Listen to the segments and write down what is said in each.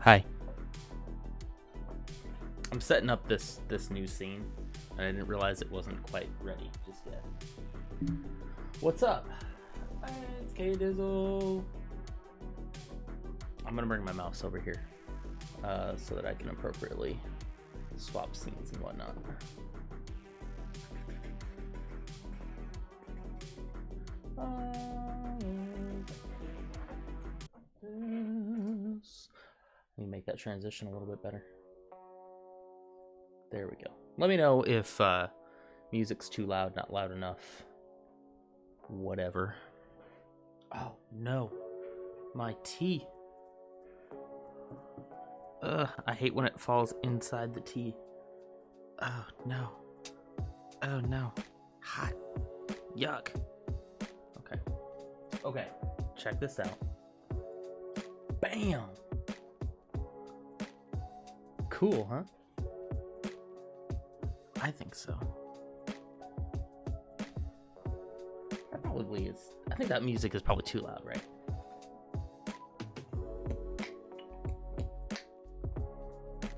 Hi. I'm setting up this new scene, and I didn't realize it wasn't quite ready just yet. What's up? It's K-Dizzle. I'm gonna bring my mouse over here so that I can appropriately swap scenes and whatnot. Let me make that transition a little bit better. There we go. Let me know if music's too loud, not loud enough. Whatever. Oh, no. My tea. I hate when it falls inside the tea. Oh, no. Oh, no. Hot. Yuck. Okay. Check this out. Bam! Cool, huh? I think so. That probably is. I think that music is probably too loud, right?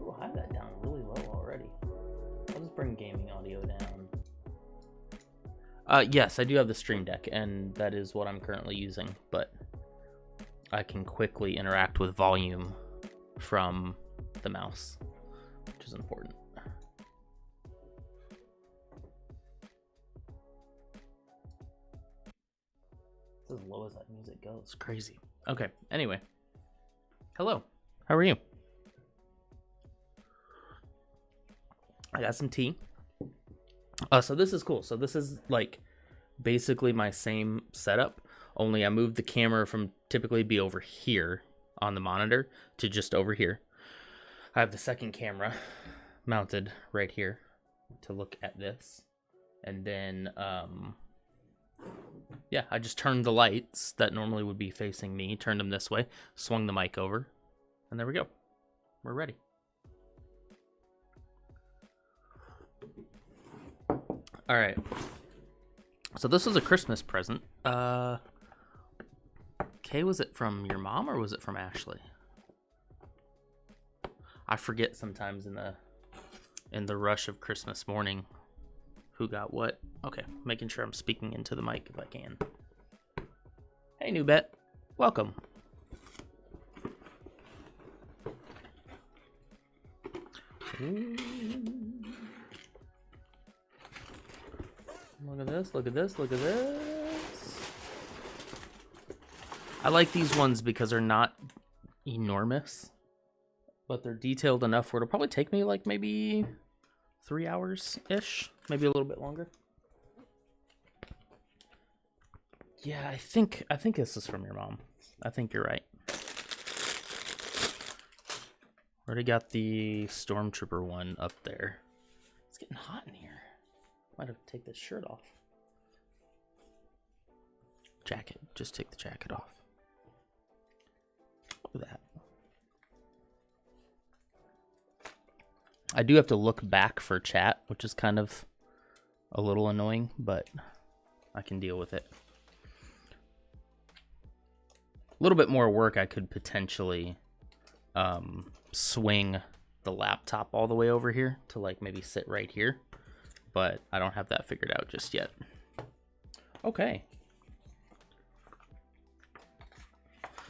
Ooh, I have that down really low already. I'll just bring gaming audio down. Yes, I do have the Stream Deck, and that is what I'm currently using, but I can quickly interact with volume from the mouse, which is important. It's as low as that music goes. It's crazy. Okay, anyway. Hello. How are you? I got some tea. So this is cool. So this is like basically my same setup, only I moved the camera from typically be over here on the monitor to just over here. I have the second camera mounted right here to look at this. And then, yeah, I just turned the lights that normally would be facing me, turned them this way, swung the mic over, and there we go. We're ready. All right. So this was a Christmas present. Kay, was it from your mom or was it from Ashley? I forget sometimes in the rush of Christmas morning who got what. Okay, making sure I'm speaking into the mic if I can. Hey, new bet. Welcome. Look at this, look at this, look at this. I like these ones because they're not enormous, but they're detailed enough where it'll probably take me like maybe 3 hours-ish, maybe a little bit longer. Yeah, I think this is from your mom. I think you're right. Already got the Stormtrooper one up there. It's getting hot in here. Might have to take this shirt off. Jacket. Just take the jacket off. Look at that. I do have to look back for chat, which is kind of a little annoying, but I can deal with it. A little bit more work, I could potentially swing the laptop all the way over here to like maybe sit right here, but I don't have that figured out just yet. Okay.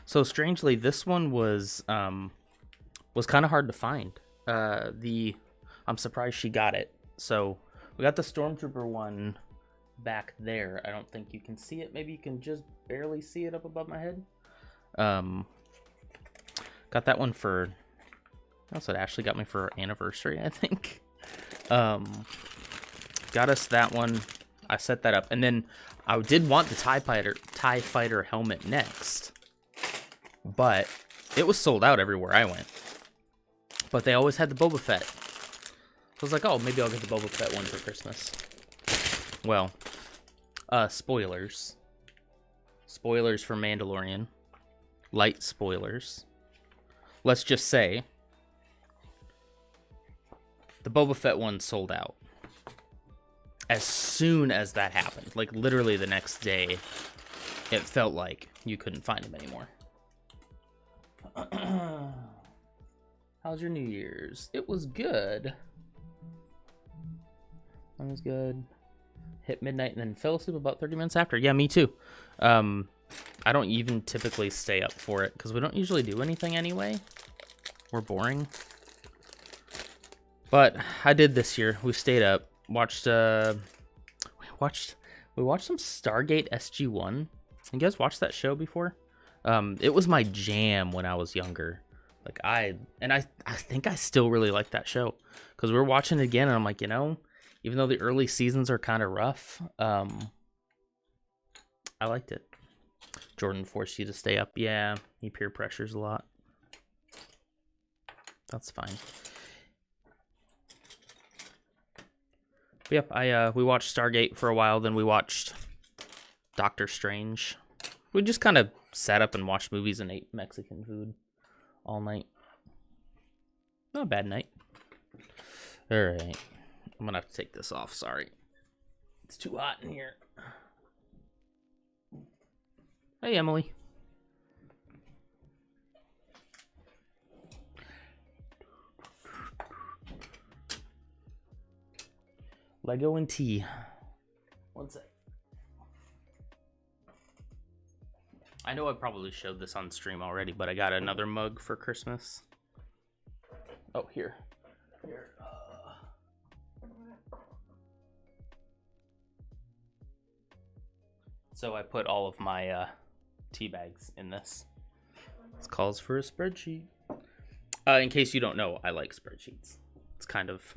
So strangely, this one was kind of hard to find. I'm surprised she got it. So we got the Stormtrooper one back there. I don't think you can see it. Maybe you can just barely see it up above my head. Got that one for, that's what Ashley got me for our anniversary, I think. Got us that one. I set that up, and then I did want the TIE Fighter helmet next, but it was sold out everywhere I went. But they always had the Boba Fett. So I was like, oh, maybe I'll get the Boba Fett one for Christmas. Well, spoilers. Spoilers for Mandalorian. Light spoilers. Let's just say the Boba Fett one sold out. As soon as that happened, like literally the next day, it felt like you couldn't find them anymore. How's your New Year's? It was good. It was good. Hit midnight and then fell asleep about 30 minutes after. Yeah, me too. I don't even typically stay up for it because we don't usually do anything anyway. We're boring. But I did this year. We stayed up, watched some Stargate SG-1. You guys watched that show before? It was my jam when I was younger. Like I think I still really like that show because we're watching it again and I'm like, you know, even though the early seasons are kind of rough, I liked it. Jordan forced you to stay up. Yeah, he peer pressures a lot. That's fine. But yep, we watched Stargate for a while, then we watched Doctor Strange. We just kind of sat up and watched movies and ate Mexican food all night. Not a bad night. All right. I'm going to have to take this off. Sorry. It's too hot in here. Hey, Emily. Lego and tea. One sec. I know I probably showed this on stream already, but I got another mug for Christmas. Oh, here. So I put all of my tea bags in this. This calls for a spreadsheet. In case you don't know, I like spreadsheets. It's kind of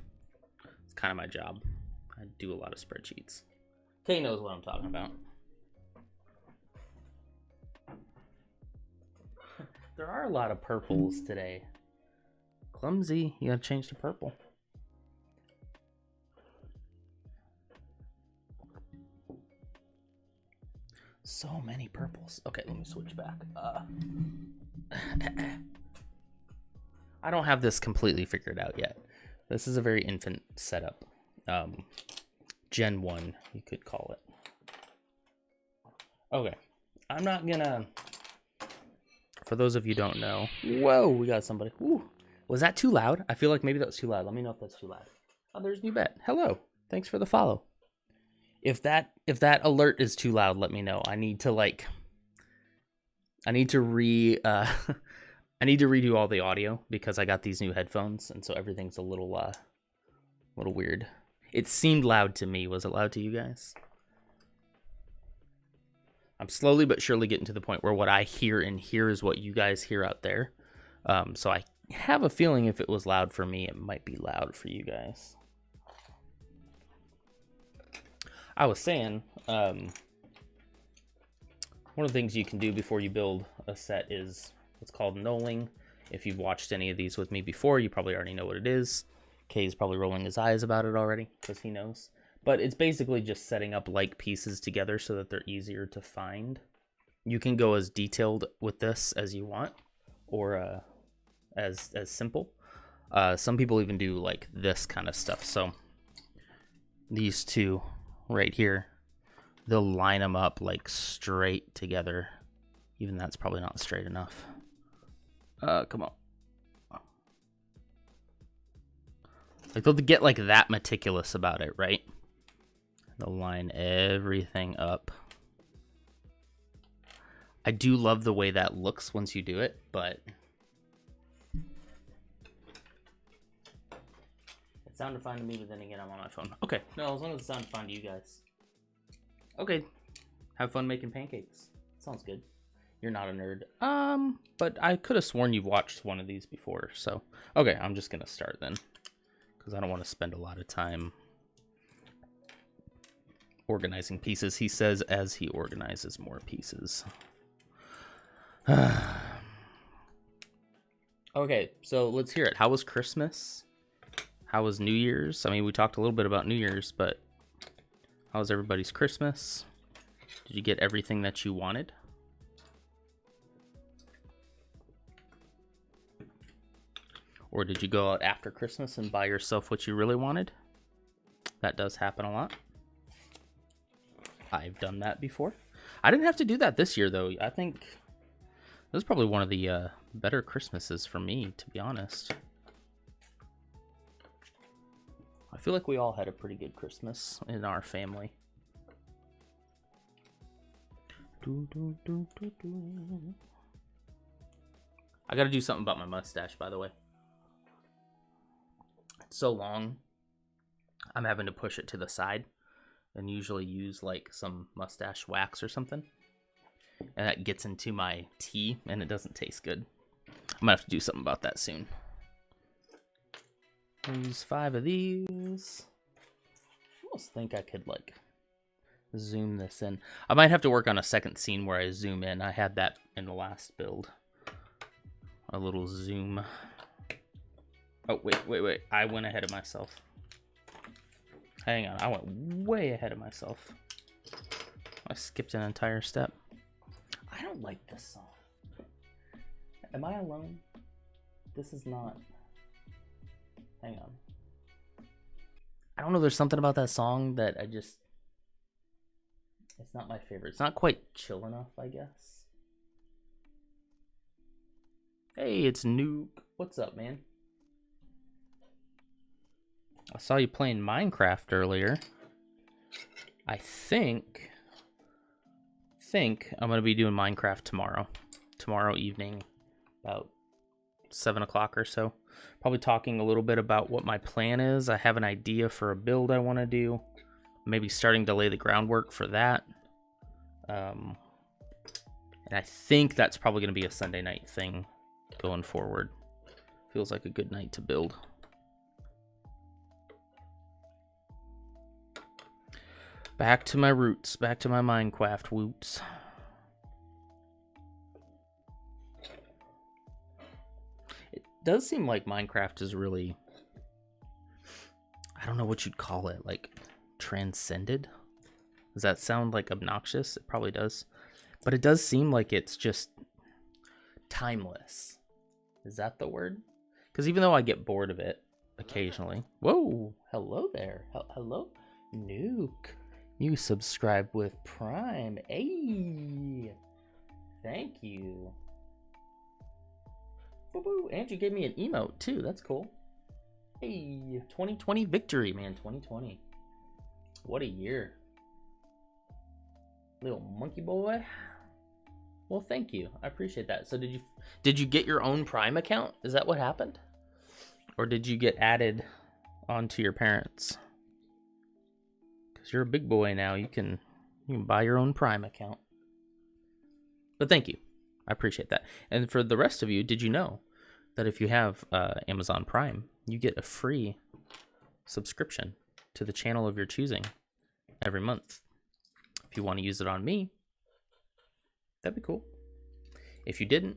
my job. I do a lot of spreadsheets. Kay knows what I'm talking about. There are a lot of purples today. Clumsy, you gotta change to purple. So many purples. Okay, let me switch back. I don't have this completely figured out yet. This is a very infant setup. Gen 1, you could call it. Okay, I'm not gonna... For those of you who don't know... Whoa, we got somebody. Ooh. Was that too loud? I feel like maybe that was too loud. Let me know if that's too loud. Oh, there's New Bet. Hello. Thanks for the follow. If that alert is too loud, let me know. I need to redo all the audio because I got these new headphones and so everything's a little weird. It seemed loud to me. Was it loud to you guys? I'm slowly but surely getting to the point where what I hear in here is what you guys hear out there. So I have a feeling if it was loud for me, it might be loud for you guys. I was saying, one of the things you can do before you build a set is what's called knolling. If you've watched any of these with me before, you probably already know what it is. Kay's probably rolling his eyes about it already because he knows. But it's basically just setting up like pieces together so that they're easier to find. You can go as detailed with this as you want, or as simple. Some people even do like this kind of stuff. So these two right here, they'll line them up like straight together. Even that's probably not straight enough. Come on. Like they'll get like that meticulous about it, right? They'll line everything up. I do love the way that looks once you do it, but it sounded fine to me, but then again, I'm on my phone. Okay, no, as long as it sounded fine to you guys. Okay, have fun making pancakes. Sounds good. You're not a nerd. But I could have sworn you've watched one of these before, so. Okay, I'm just gonna start then, because I don't want to spend a lot of time organizing pieces, he says, as he organizes more pieces. Okay, so let's hear it. How was Christmas? How was New Year's? I mean, we talked a little bit about New Year's, but how was everybody's Christmas? Did you get everything that you wanted? Or did you go out after Christmas and buy yourself what you really wanted? That does happen a lot. I've done that before. I didn't have to do that this year, though. I think this is probably one of the better Christmases for me, to be honest. feel like we all had a pretty good Christmas in our family. I gotta do something about my mustache, by the way. It's so long, I'm having to push it to the side and usually use like some mustache wax or something. And that gets into my tea and it doesn't taste good. I'm gonna have to do something about that soon. Use 5 of these. I almost think I could like zoom this in. I might have to work on a second scene where I zoom in. I had that in the last build. A little zoom. Oh, wait. I went ahead of myself. Hang on, I went way ahead of myself. I skipped an entire step. I don't like this song. Am I alone? This is not... Hang on. I don't know, there's something about that song that I just... It's not my favorite. It's not quite chill enough, I guess. Hey, it's Nuke. What's up, man? I saw you playing Minecraft earlier. I think I'm going to be doing Minecraft tomorrow. Tomorrow evening, about 7 o'clock or so. Probably talking a little bit about what my plan is. I have an idea for a build I want to do. Maybe starting to lay the groundwork for that. And I think that's probably going to be a Sunday night thing going forward. Feels like a good night to build. Back to my roots. Back to my Minecraft woots. It does seem like Minecraft is really... I don't know what you'd call it. Like, transcended? Does that sound like obnoxious? It probably does. But it does seem like it's just timeless. Is that the word? Because even though I get bored of it occasionally... Whoa! Hello there. Hello? Nuke. You subscribe with Prime. Hey! Thank you. Boo-boo. And you gave me an emote, too. That's cool. Hey, 2020 victory, man. 2020. What a year. Little monkey boy. Well, thank you. I appreciate that. So did you get your own Prime account? Is that what happened? Or did you get added onto your parents'? Because you're a big boy now. You can buy your own Prime account. But thank you. I appreciate that. And for the rest of you, did you know that if you have Amazon Prime, you get a free subscription to the channel of your choosing every month? If you want to use it on me, that'd be cool. If you didn't,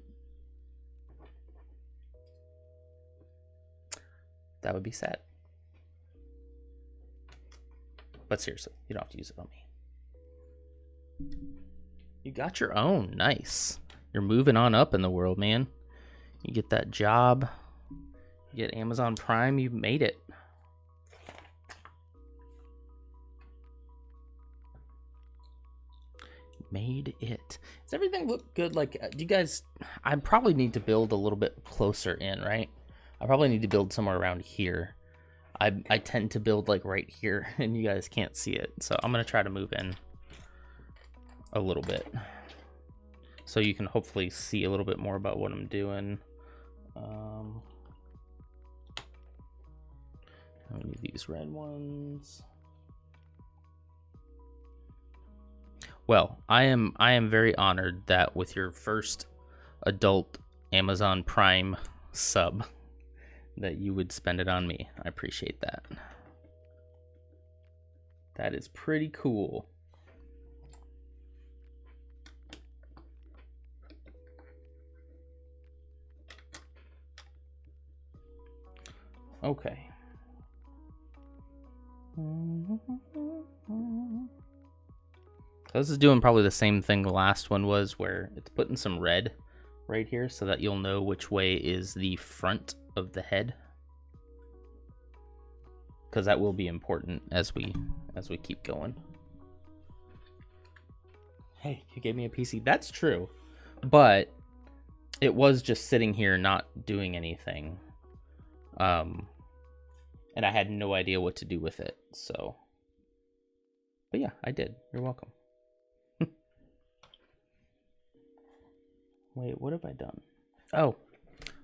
that would be sad. But seriously, you don't have to use it on me. You got your own. Nice. You're moving on up in the world, man. You get that job. You get Amazon Prime. You've made it. Made it. Does everything look good? Like, do you guys... I probably need to build a little bit closer in, right? I probably need to build somewhere around here. I tend to build like right here, and you guys can't see it. So I'm going to try to move in a little bit, so you can hopefully see a little bit more about what I'm doing. I need these red ones. Well, I am very honored that with your first adult Amazon Prime sub, that you would spend it on me. I appreciate that. That is pretty cool. Okay. So this is doing probably the same thing the last one was, where it's putting some red right here so that you'll know which way is the front of the head, because that will be important as we keep going. Hey, you gave me a PC. That's true, but it was just sitting here not doing anything. and I had no idea what to do with it. So, but yeah, I did. You're welcome. Wait, what have I done? Oh,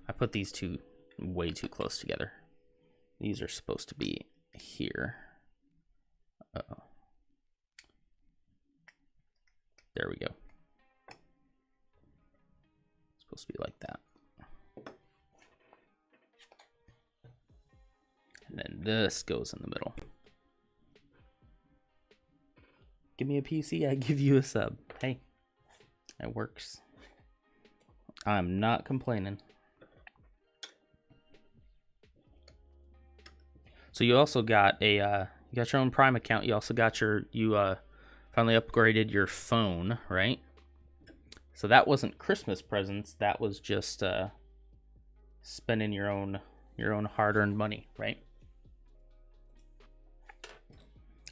I put these two way too close together. These are supposed to be here. Uh-oh. There we go. It's supposed to be like that. And then this goes in the middle. Give me a PC, I give you a sub. Hey, it works. I'm not complaining. So you also got a you got your own Prime account. You also got you finally upgraded your phone, right? So that wasn't Christmas presents. That was just spending your own hard-earned money, right?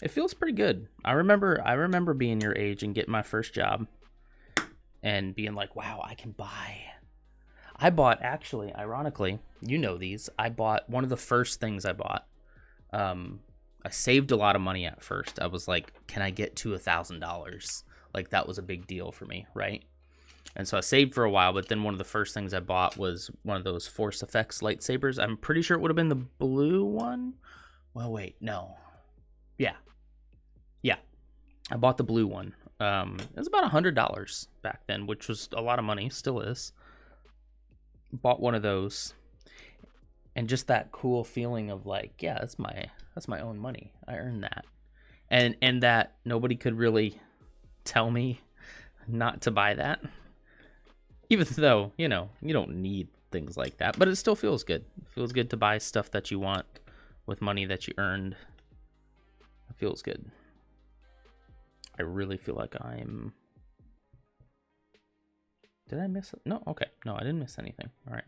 It feels pretty good. I remember being your age and getting my first job and being like, wow, I can buy. I bought, actually, ironically, you know these. I bought one of the first things I bought. I saved a lot of money at first. I was like, can I get to $1,000? Like, that was a big deal for me, right? And so I saved for a while, but then one of the first things I bought was one of those Force Effects lightsabers. I'm pretty sure it would have been the blue one. Well, wait, no. Yeah. I bought the blue one. It was about $100 back then, which was a lot of money, still is. Bought one of those. And just that cool feeling of like, yeah, that's my own money. I earned that. And that nobody could really tell me not to buy that. Even though, you know, you don't need things like that, but it still feels good. It feels good to buy stuff that you want with money that you earned. It feels good. I really feel like I'm... Did I miss it? No, okay. No, I didn't miss anything. All right.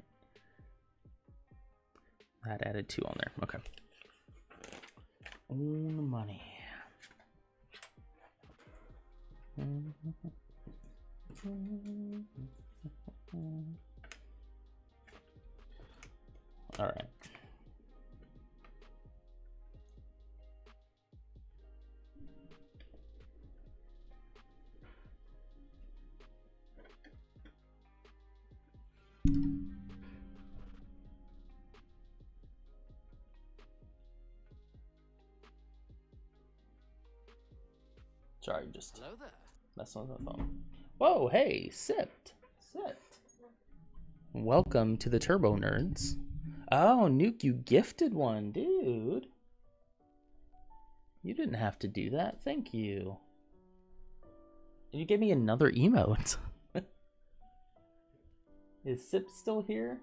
That added 2 on there. Okay. Own money. All right. Sorry, just hello there. That's on the phone. Whoa, hey, Sipped. Welcome to the Turbo Nerds. Oh, Nuke, you gifted one, dude. You didn't have to do that. Thank you. And you gave me another emote. Is Sip still here?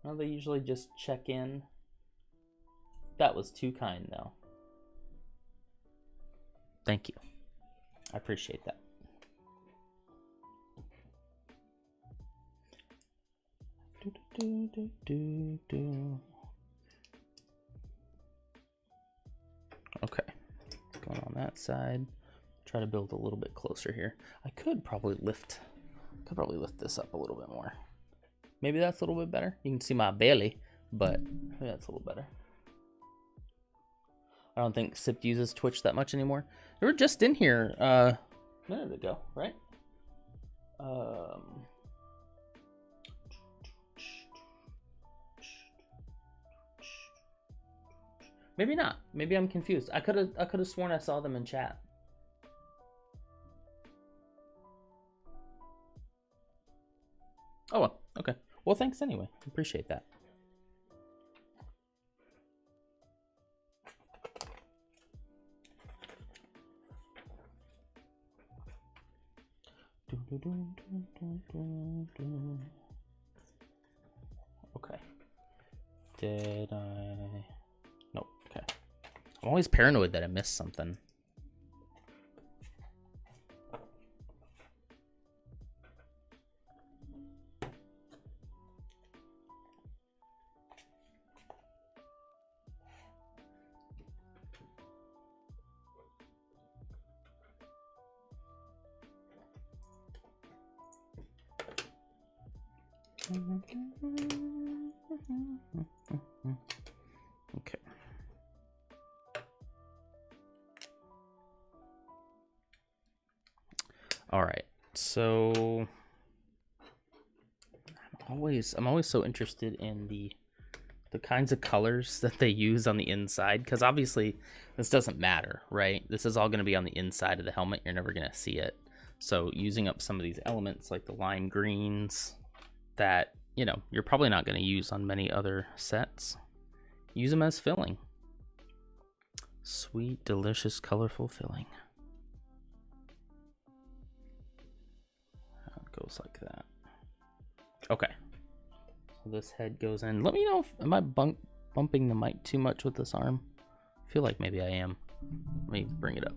Well, they usually just check in. That was too kind, though. Thank you. I appreciate that. Okay, going on that side. Try to build a little bit closer here. I could probably lift this up a little bit more. Maybe that's a little bit better. You can see my belly, but maybe that's a little better. I don't think Sip uses Twitch that much anymore. They were just in here a minute ago, right? Maybe not. Maybe I'm confused. I could have sworn I saw them in chat. Oh well, okay. Well, thanks anyway. Appreciate that. Okay. Did I? Nope. Okay. I'm always paranoid that I missed something. Okay. All right, so I'm always so interested in the kinds of colors that they use on the inside, because obviously this doesn't matter, right? This is all going to be on the inside of the helmet. You're never going to see it. So using up some of these elements like the lime greens that, you know, you're probably not going to use on many other sets, use them as filling. Sweet, delicious, colorful filling. It goes like that. Okay. So this head goes in. Let me know if, am I bumping the mic too much with this arm? I feel like maybe I am. Let me bring it up.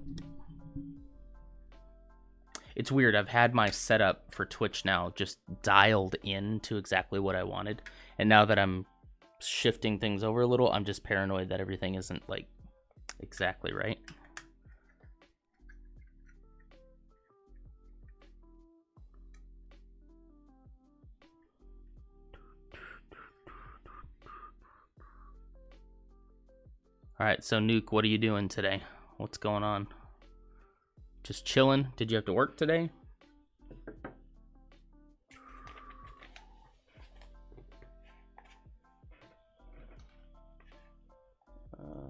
It's weird. I've had my setup for Twitch now just dialed in to exactly what I wanted. And now that I'm shifting things over a little, I'm just paranoid that everything isn't like exactly right. All right, so Nuke, what are you doing today? What's going on? Just chilling? Did you have to work today?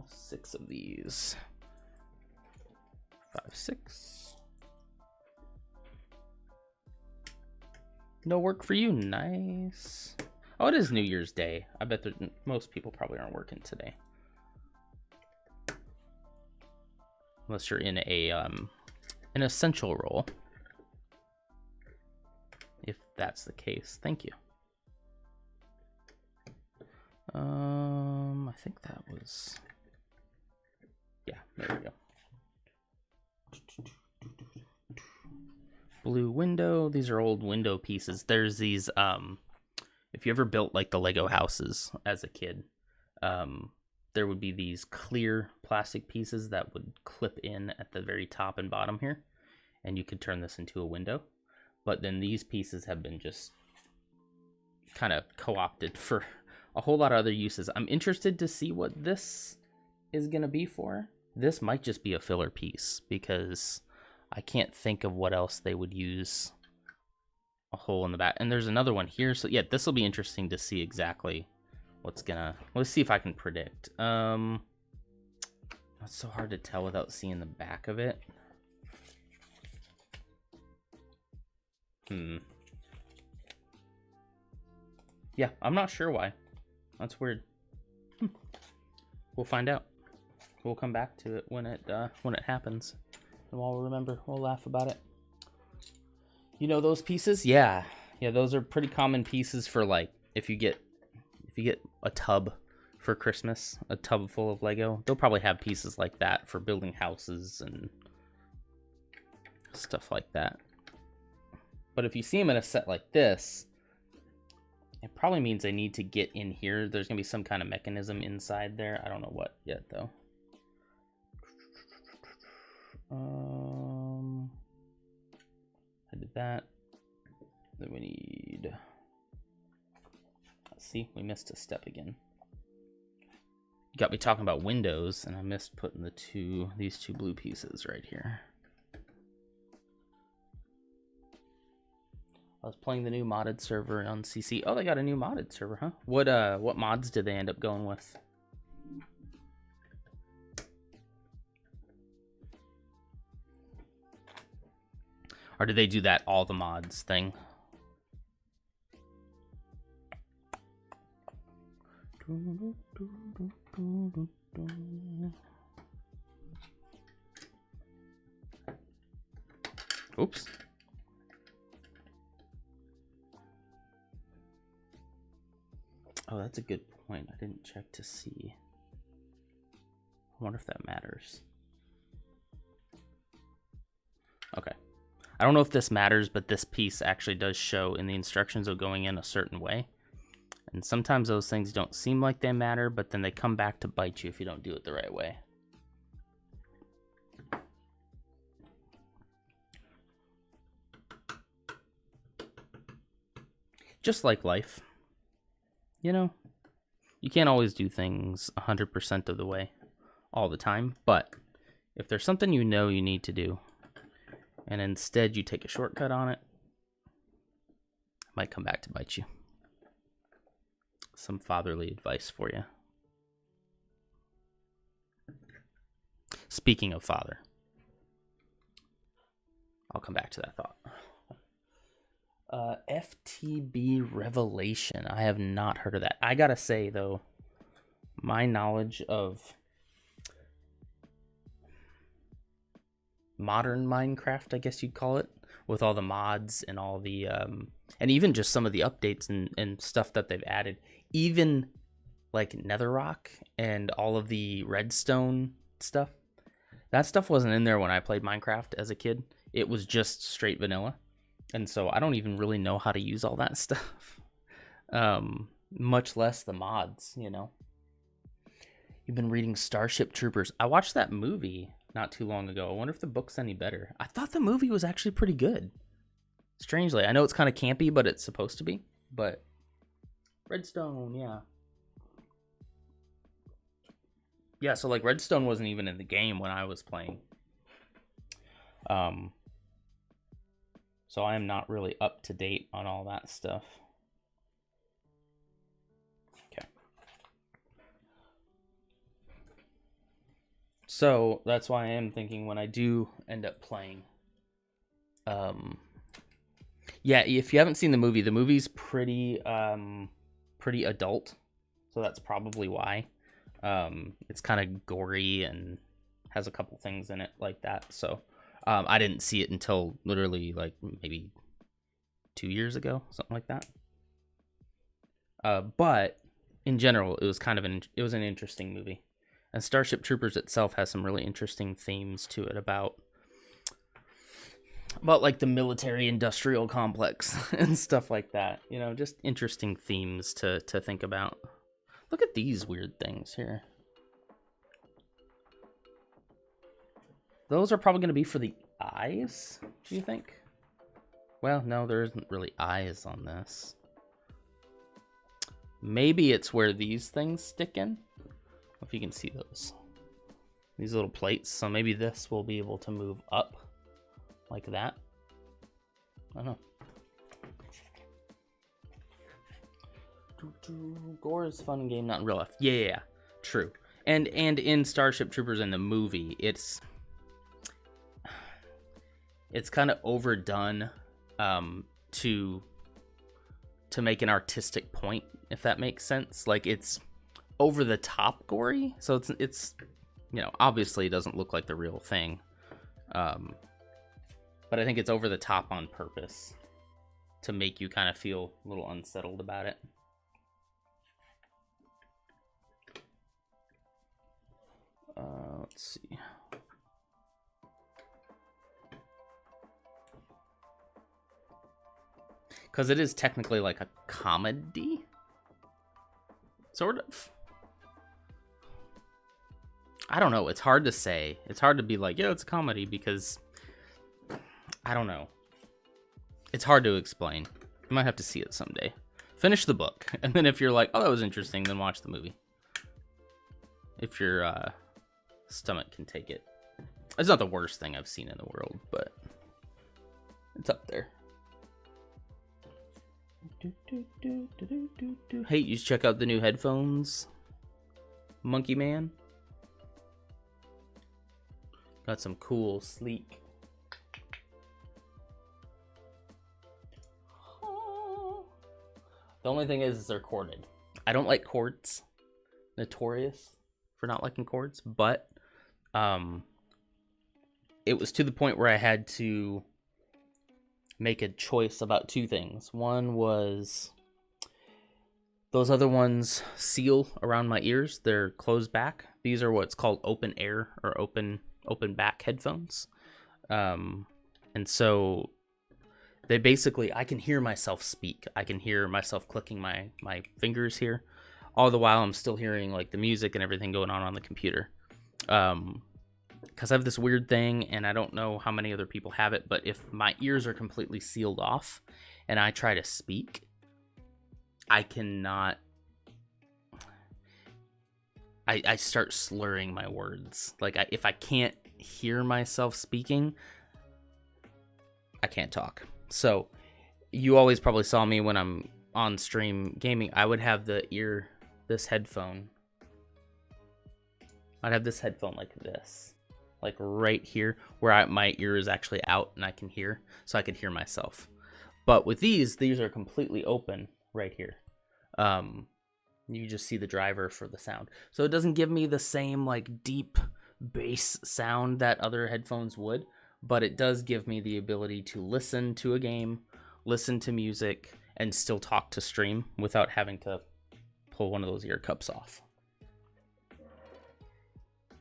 Six of these. 5, 6. No work for you. Nice. Oh, it is New Year's Day. I bet most people probably aren't working today. Unless you're in a an essential role. If that's the case. Thank you. I think that was... Yeah, there we go. Blue window. These are old window pieces. There's these, if you ever built like the Lego houses as a kid, there would be these clear plastic pieces that would clip in at the very top and bottom here, and you could turn this into a window. But then these pieces have been just kind of co-opted for a whole lot of other uses. I'm interested to see what this is going to be for. This might just be a filler piece, because I can't think of what else they would use a hole in the back. And there's another one here. So yeah, this will be interesting to see exactly what's gonna... Let's see if I can predict. It's so hard to tell without seeing the back of it. Yeah, I'm not sure why. That's weird. We'll find out. We'll come back to it when it happens, and we'll remember. We'll laugh about it. You know those pieces? Yeah, those are pretty common pieces for, like, if you get a tub for Christmas, a tub full of Lego. They'll probably have pieces like that for building houses and stuff like that. But if you see them in a set like this, it probably means they need to get in here. There's gonna be some kind of mechanism inside there. I don't know what yet though. I did that. Then we need... Let's see, we missed a step again. You got me talking about windows, and I missed putting these two blue pieces right here. I was playing the new modded server on CC. Oh, they got a new modded server, huh? What mods did they end up going with? Or did they do that all the mods thing? Oops. Oh, that's a good point. I didn't check to see. I wonder if that matters. Okay. I don't know if this matters, but this piece actually does show in the instructions of going in a certain way. And sometimes those things don't seem like they matter, but then they come back to bite you if you don't do it the right way. Just like life. You know, you can't always do things 100% of the way all the time, but if there's something you know you need to do, and instead you take a shortcut on it, might come back to bite you. Some fatherly advice for you. Speaking of father, I'll come back to that thought. FTB Revelation. I have not heard of that. I gotta say, though, my knowledge of modern Minecraft, I guess you'd call it, with all the mods and all the, and even just some of the updates and stuff that they've added, even like Netherrock and all of the redstone stuff, that stuff wasn't in there when I played Minecraft as a kid. It was just straight vanilla. And so I don't even really know how to use all that stuff. Much less the mods, you know. You've been reading Starship Troopers. I watched that movie not too long ago. I wonder if the book's any better. I thought the movie was actually pretty good. Strangely. I know it's kind of campy, but it's supposed to be. But Redstone, yeah. Yeah, so like Redstone wasn't even in the game when I was playing. So I am not really up to date on all that stuff. Okay. So that's why I am thinking when I do end up playing. Yeah, if you haven't seen the movie's pretty adult. So that's probably why. It's kind of gory and has a couple things in it like that. So I didn't see it until literally like maybe 2 years ago, something like that. But in general, it was an interesting movie. And Starship Troopers itself has some really interesting themes to it about like the military industrial complex and stuff like that. You know, just interesting themes to think about. Look at these weird things here. Those are probably going to be for the eyes, do you think? Well, no, there isn't really eyes on this. Maybe it's where these things stick in. I don't know if you can see those. These little plates. So maybe this will be able to move up like that. I don't know. Gore is fun game, not in real life. Yeah, true. And in Starship Troopers in the movie, it's kind of overdone to make an artistic point, if that makes sense. Like, it's over the top gory, so it's you know, obviously it doesn't look like the real thing, but I think it's over the top on purpose to make you kind of feel a little unsettled about it. Let's see. Because it is technically like a comedy. Sort of. I don't know. It's hard to say. It's hard to be like, yeah, it's a comedy, because I don't know. It's hard to explain. You might have to see it someday. Finish the book. And then if you're like, oh, that was interesting, then watch the movie. If your stomach can take it. It's not the worst thing I've seen in the world, but it's up there. Hey, you should check out the new headphones, Monkey Man. Got some cool, sleek. The only thing is they're corded. I don't like cords. Notorious for not liking cords, but it was to the point where I had to make a choice about two things. One was those other ones seal around my ears. They're closed back. These are what's called open air or open back headphones. And so they basically, I can hear myself speak. I can hear myself clicking my fingers here. All the while I'm still hearing like the music and everything going on the computer. Because I have this weird thing, and I don't know how many other people have it, but if my ears are completely sealed off and I try to speak, I cannot. I start slurring my words. Like, if I can't hear myself speaking, can't talk. So you always probably saw me when I'm on stream gaming. I would have this headphone. I'd have this headphone like this, like right here where my ear is actually out and I can hear, so I could hear myself. But with these are completely open right here. You just see the driver for the sound. So it doesn't give me the same like deep bass sound that other headphones would, but it does give me the ability to listen to a game, listen to music, and still talk to stream without having to pull one of those ear cups off.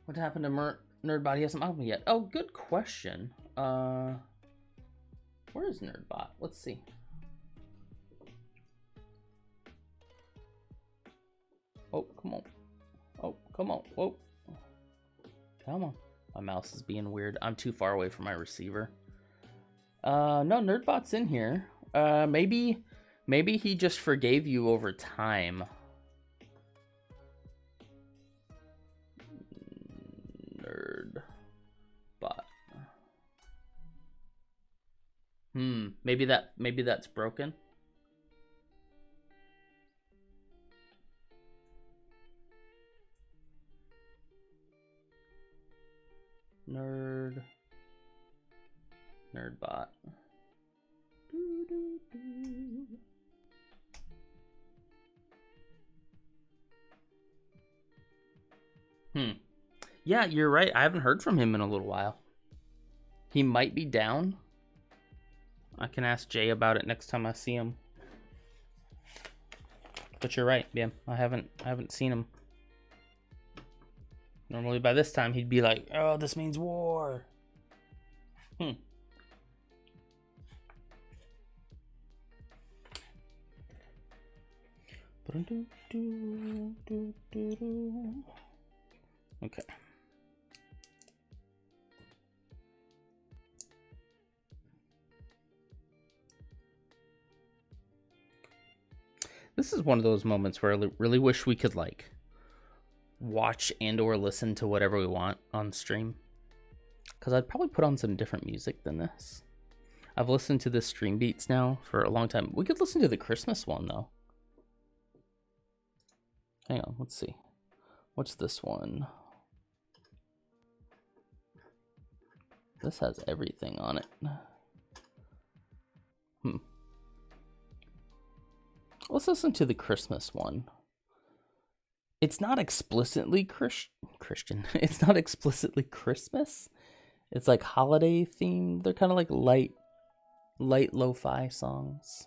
What happened to Nerdbot? He hasn't mounted me yet. Oh, good question. Where is Nerdbot? Let's see. Oh, come on. Oh, come on. Whoa. Come on. My mouse is being weird. I'm too far away from my receiver. No, Nerdbot's in here. Maybe he just forgave you over time. Nerdbot. Maybe that's broken. Nerdbot. Yeah, you're right. I haven't heard from him in a little while. He might be down. I can ask Jay about it next time I see him. But you're right, yeah. I haven't seen him. Normally by this time he'd be like, "Oh, this means war." Okay. This is one of those moments where I really wish we could like watch and or listen to whatever we want on stream, because I'd probably put on some different music than this. I've listened to the stream beats now for a long time. We could listen to the Christmas one though. Hang on, let's see. What's this one? This has everything on it. Let's listen to the Christmas one. It's not explicitly Christian. It's not explicitly Christmas. It's like holiday themed. They're kind of like light lo-fi songs.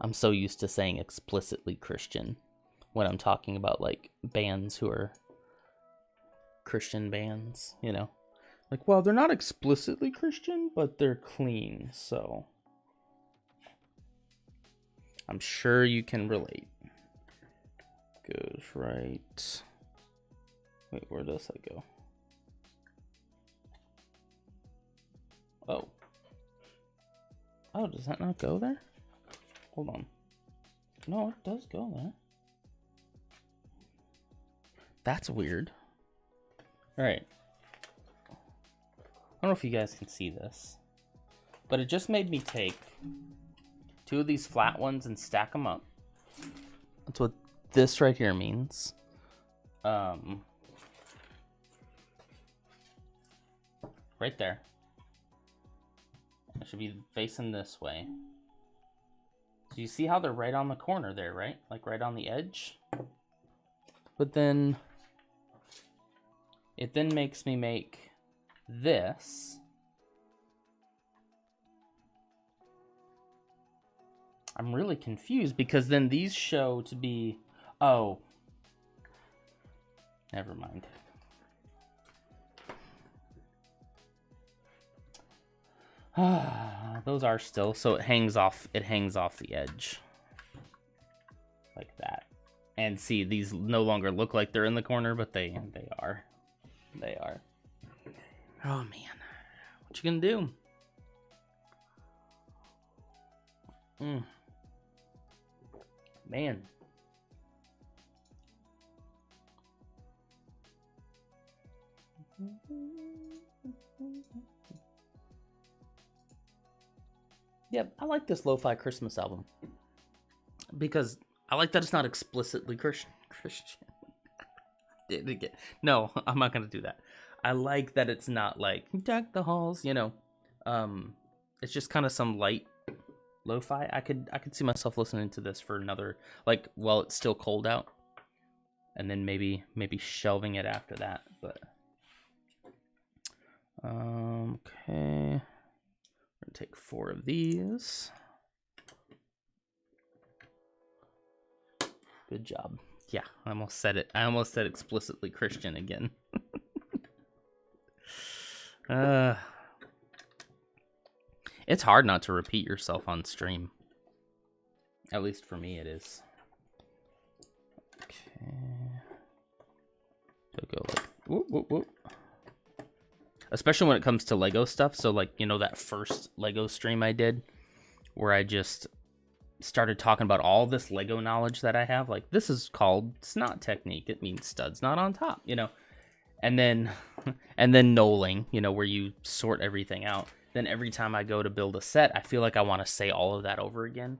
I'm so used to saying explicitly Christian when I'm talking about like bands who are Christian bands, you know. Like, well, they're not explicitly Christian, but they're clean, so I'm sure you can relate. Goes right. Wait, where does that go? Oh. Oh, does that not go there? Hold on. No, it does go there. That's weird. Alright. I don't know if you guys can see this, but it just made me take two of these flat ones and stack them up. That's what this right here means. Right there. I should be facing this way. So you see how they're right on the corner there, right? Like right on the edge. But then it then makes me make this. I'm really confused because then these show to be, oh, never mind. Those are still, so it hangs off the edge like that. And see, these no longer look like they're in the corner, but they are. They are. Oh man, what you gonna do? Man. Yeah, I like this lo-fi Christmas album because I like that it's not explicitly Christian. No, I'm not gonna do that. I like that it's not like deck the halls, you know. It's just kind of some light lo-fi. I could see myself listening to this for another, like, while it's still cold out, and then maybe shelving it after that. But okay, we're gonna take 4 of these. Good job. Yeah, I almost said it. I almost said explicitly Christian again. It's hard not to repeat yourself on stream. At least for me, it is. Okay. So go like whoop, whoop, whoop. Especially when it comes to Lego stuff. So like, you know, that first Lego stream I did where I just started talking about all this Lego knowledge that I have. Like, this is called snot technique. It means studs not on top, you know. And then knolling, you know, where you sort everything out. Then every time I go to build a set, I feel like I want to say all of that over again.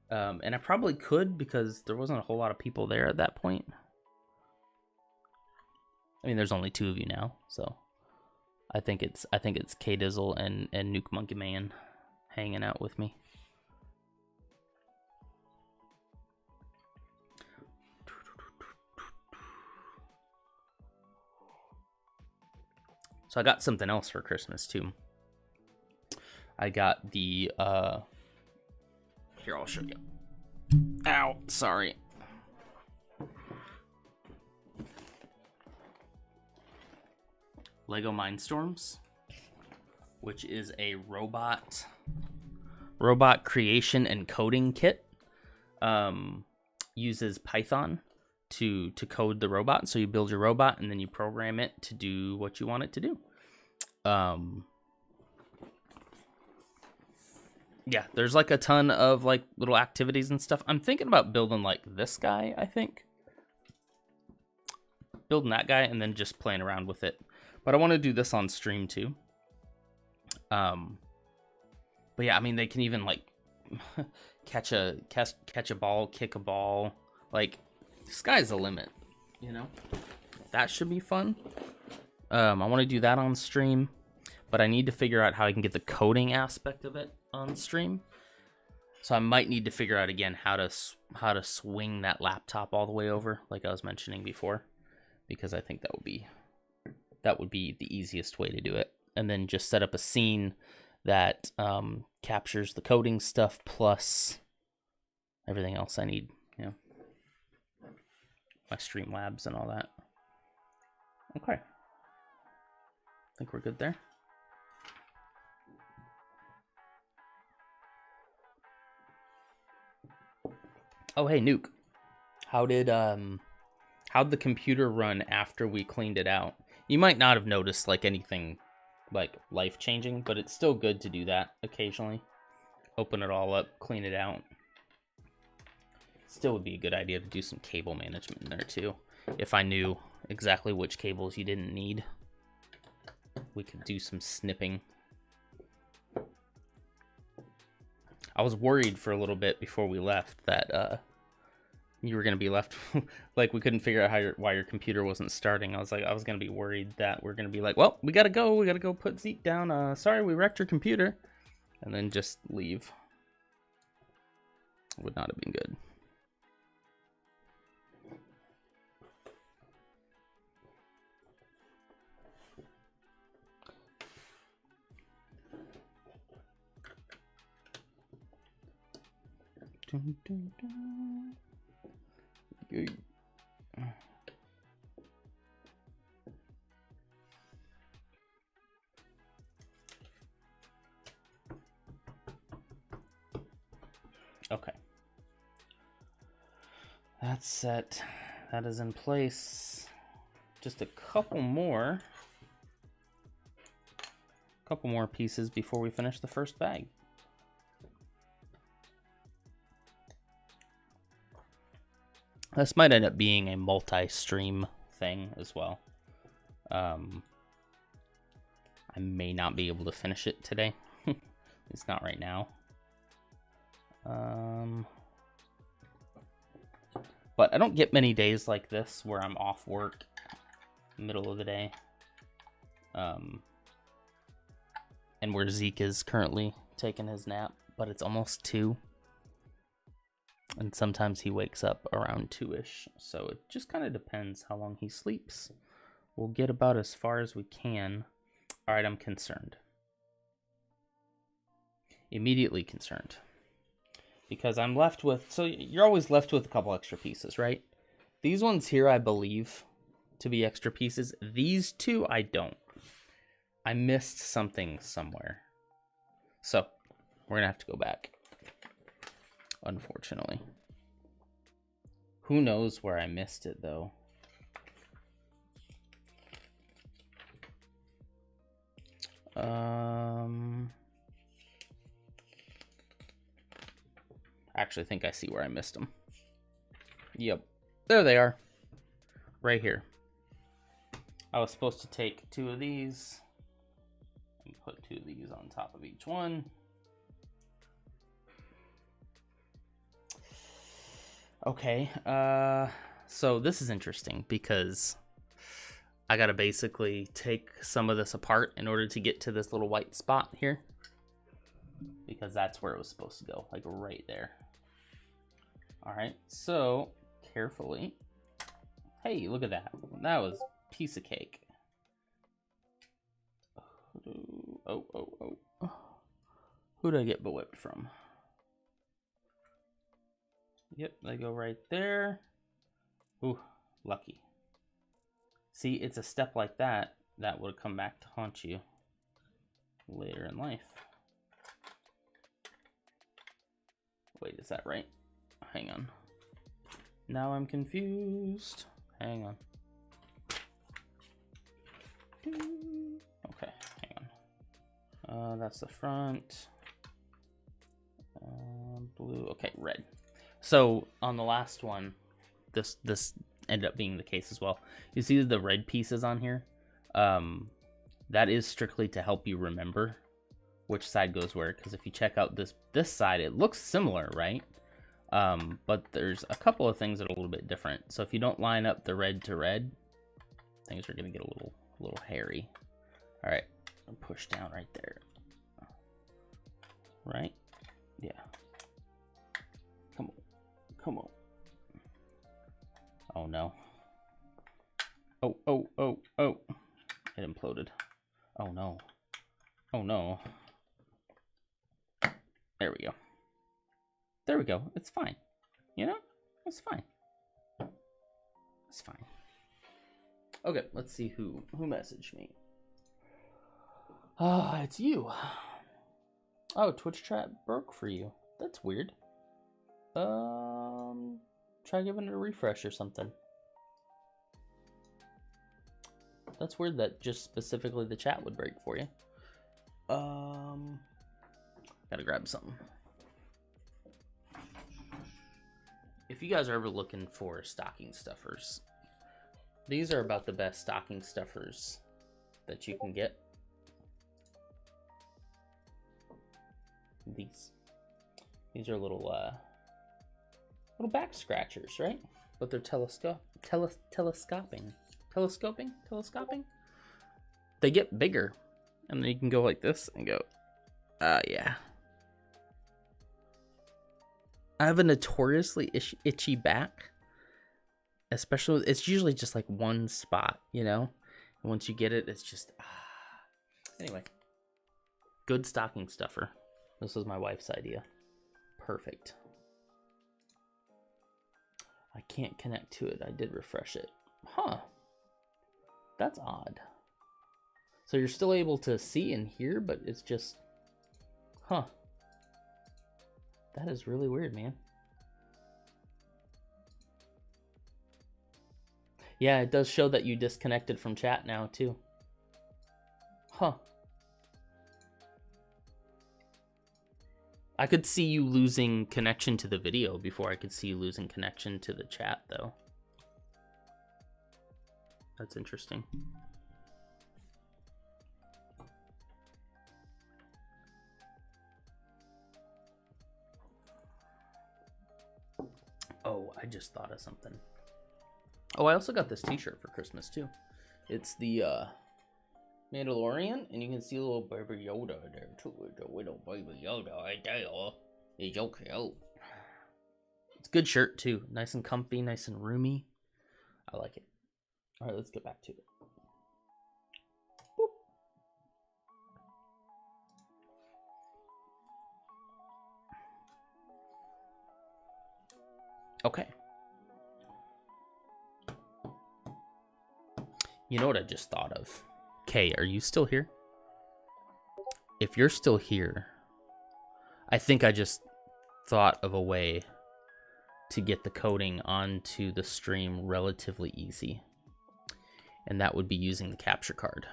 And I probably could because there wasn't a whole lot of people there at that point. I mean, there's only 2 of you now, so I think it's K-Dizzle and Nuke Monkey Man hanging out with me. So I got something else for Christmas too. I got the here, I'll show you. Ow, sorry. Lego Mindstorms, which is a robot creation and coding kit. Uses Python to code the robot. So you build your robot and then you program it to do what you want it to do. Yeah, there's like a ton of like little activities and stuff. I'm thinking about building like this guy, I think. Building that guy and then just playing around with it. But I want to do this on stream too. But yeah, I mean, they can even like catch a ball, kick a ball. Like, sky's the limit, you know? That should be fun. I want to do that on stream, but I need to figure out how I can get the coding aspect of it on stream. So I might need to figure out again how to swing that laptop all the way over, like I was mentioning before, because I think that would be the easiest way to do it. And then just set up a scene that captures the coding stuff plus everything else I need, you know, my Streamlabs and all that. Okay, I think we're good there. Oh, hey, Nuke. How'd the computer run after we cleaned it out? You might not have noticed like anything like life-changing, but it's still good to do that occasionally. Open it all up, clean it out. Still would be a good idea to do some cable management in there too. If I knew exactly which cables you didn't need, we could do some snipping. I was worried for a little bit before we left that you were gonna be left like we couldn't figure out why your computer wasn't starting. I was gonna be worried that we're gonna be like, well, we gotta go put Zeke down. Sorry, we wrecked your computer, and then just leave. Would not have been good. Dun, dun, dun. Okay. That's set. That is in place. Just a couple more pieces before we finish the first bag. This might end up being a multi-stream thing as well. I may not be able to finish it today. It's not right now. But I don't get many days like this where I'm off work middle of the day. And where Zeke is currently taking his nap, but it's almost 2. And sometimes he wakes up around 2-ish. So it just kind of depends how long he sleeps. We'll get about as far as we can. All right, I'm concerned. Immediately concerned. Because I'm left with... So you're always left with a couple extra pieces, right? These ones here, I believe, to be extra pieces. These 2, I don't. I missed something somewhere. So, we're going to have to go back. Unfortunately. Who knows where I missed it, though? Actually, I think I see where I missed them. Yep. There they are. Right here. I was supposed to take 2 of these and put 2 of these on top of each one. Okay, so this is interesting because I gotta basically take some of this apart in order to get to this little white spot here. Because that's where it was supposed to go, like right there. Alright, so carefully. Hey, look at that. That was a piece of cake. Oh. Who did I get whipped from? Yep, they go right there. Ooh, lucky. See, it's a step like that that would come back to haunt you later in life. Wait, is that right? Hang on. Now I'm confused. Hang on. Okay, hang on. That's the front. Blue. Okay, red. So on the last one, this ended up being the case as well. You see the red pieces on here? That is strictly to help you remember which side goes where. Because if you check out this side, it looks similar, right? But there's a couple of things that are a little bit different. So if you don't line up the red to red, things are gonna get a little hairy. All right, push down right there. Right? Yeah. Come on. Oh no. Oh. It imploded. Oh no. There we go. It's fine. You know? It's fine. It's fine. Okay, let's see who messaged me. It's you. Oh, Twitch chat broke for you. That's weird. Try giving it a refresh or something. That's weird that just specifically the chat would break for you. Gotta grab something. If you guys are ever looking for stocking stuffers, these are about the best stocking stuffers that you can get. These are little back scratchers, right? But they're telescoping. They get bigger, and then you can go like this and go, yeah. I have a notoriously itchy back, especially, it's usually just like one spot, you know? And once you get it, it's just, Anyway, good stocking stuffer. This was my wife's idea. Perfect. I can't connect to it. I did refresh it. Huh. That's odd. So you're still able to see and hear, but it's just... Huh. That is really weird, man. Yeah, it does show that you disconnected from chat now, too. Huh. I could see you losing connection to the video before I could see you losing connection to the chat, though. That's interesting. Oh, I just thought of something. Oh, I also got this t-shirt for Christmas too. It's the Mandalorian, and you can see a little baby Yoda there too. The little baby Yoda right there. He's so cute. It's a good shirt too. Nice and comfy, nice and roomy. I like it. All right, let's get back to it. Boop. Okay. You know what I just thought of? Kay, are you still here? If you're still here, I think I just thought of a way to get the coding onto the stream relatively easy. And that would be using the capture card.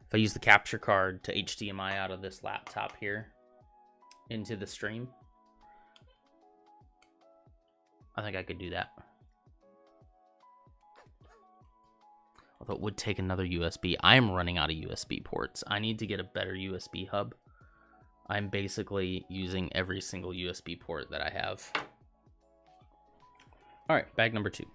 If I use the capture card to HDMI out of this laptop here into the stream, I think I could do that. Although it would take another USB. I'm running out of USB ports. I need to get a better USB hub. I'm basically using every single USB port that I have. All right, bag number 2.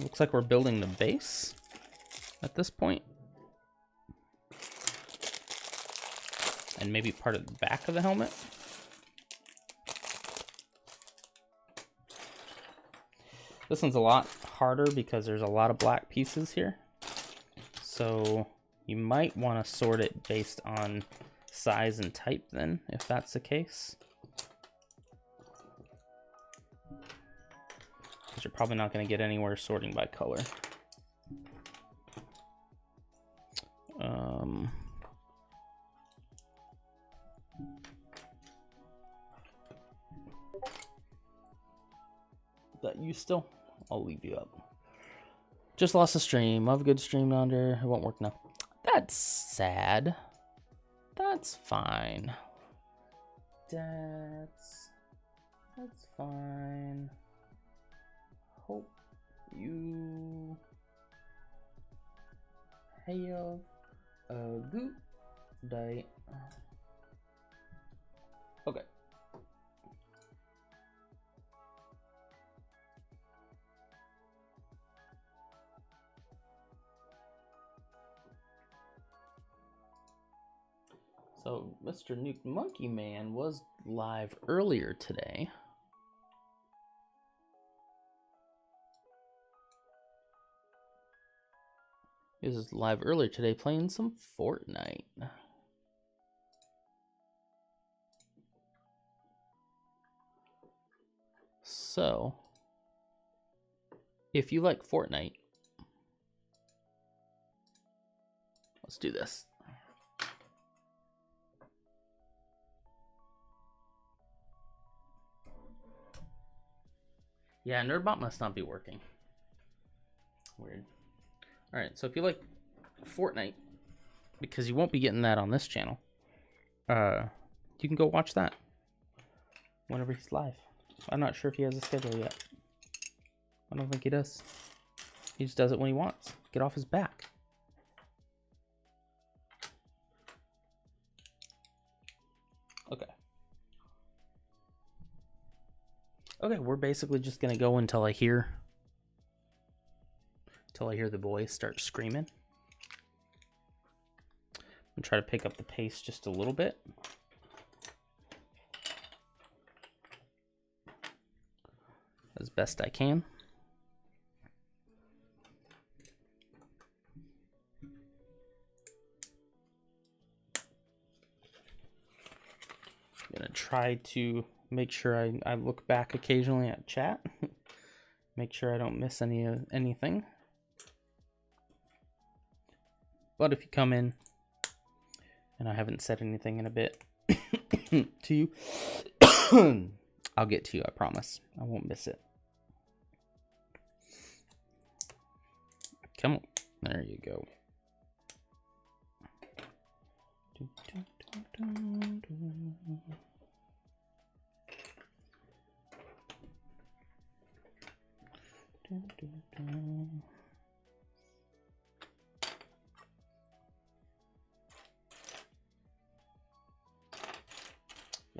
Looks like we're building the base at this point. And maybe part of the back of the helmet. This one's a lot harder because there's a lot of black pieces here. So you might want to sort it based on size and type then, if that's the case. Because you're probably not going to get anywhere sorting by color. That you still? I'll leave you up. Just lost a stream. Love a good stream yonder. It won't work now. That's sad. That's fine. That's fine. Hope you have a good day. Okay. So, Mr. Nuke Monkey Man was live earlier today. He was live earlier today playing some Fortnite. So, if you like Fortnite, let's do this. Yeah, Nerdbot must not be working. Weird. Alright, so if you like Fortnite, because you won't be getting that on this channel, you can go watch that whenever he's live. I'm not sure if he has a schedule yet. I don't think he does. He just does it when he wants. Get off his back. Okay. Okay, we're basically just gonna go until I hear the boys start screaming. I'm gonna try to pick up the pace just a little bit. As best I can. I'm gonna try to make sure I look back occasionally at chat. Make sure I don't miss anything. But if you come in and I haven't said anything in a bit to you, I'll get to you, I promise. I won't miss it. Come on. There you go.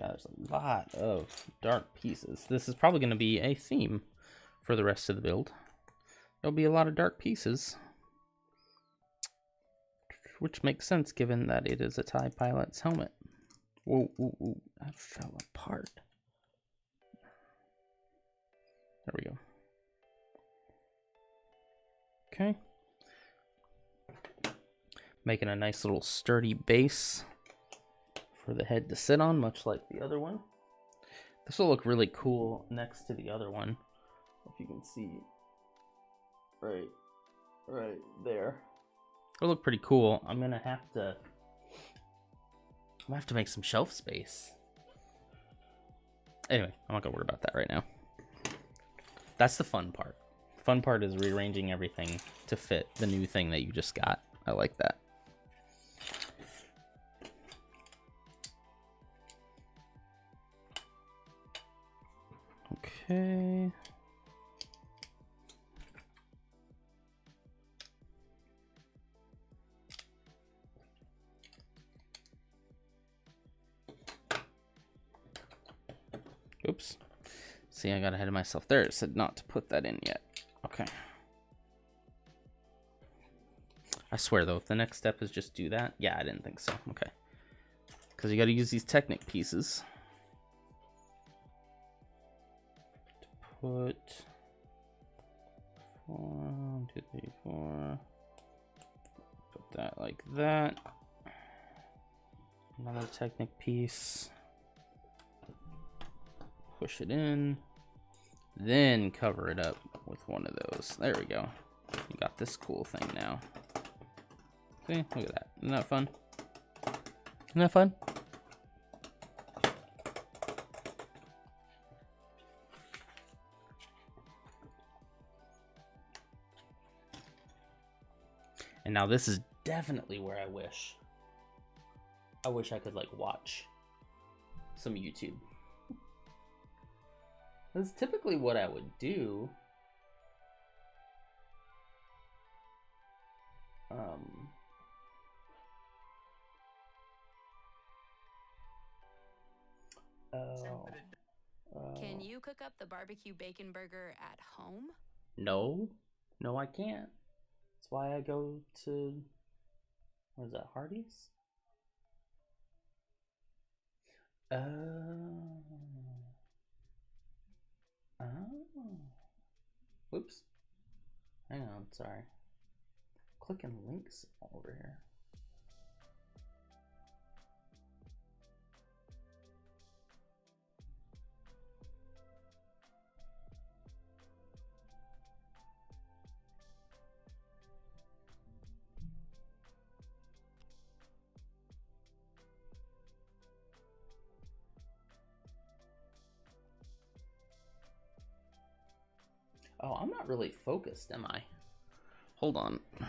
Yeah, there's a lot of dark pieces. This is probably going to be a theme for the rest of the build. There'll be a lot of dark pieces, which makes sense given that it is a TIE pilot's helmet. Whoa, whoa, whoa, that fell apart. There we go. Okay. Making a nice little sturdy base for the head to sit on, much like the other one. This will look really cool next to the other one, if you can see right there. It'll look pretty cool. I'm gonna have to make some shelf space. Anyway, I'm not gonna worry about that right now. That's the fun part. Fun part is rearranging everything to fit the new thing that you just got. I like that. Okay. Oops. See, I got ahead of myself there. It said not to put that in yet. Okay. I swear, though, if the next step is just do that. Yeah, I didn't think so. Okay. Because you got to use these Technic pieces to put 1, 2, 3, 4. Put that like that. Another Technic piece. Push it in. Then cover it up with one of those. There we go. You got this cool thing now. See? Look at that. Isn't that fun? Isn't that fun? And now this is definitely where I wish I could like watch some YouTube. That's typically what I would do. Can you cook up the barbecue bacon burger at home? No, I can't. That's why I go to, what is that, Hardee's? Whoops. Hang on, sorry. Clicking links over here. Oh, I'm not really focused, am I? Hold on. Oh,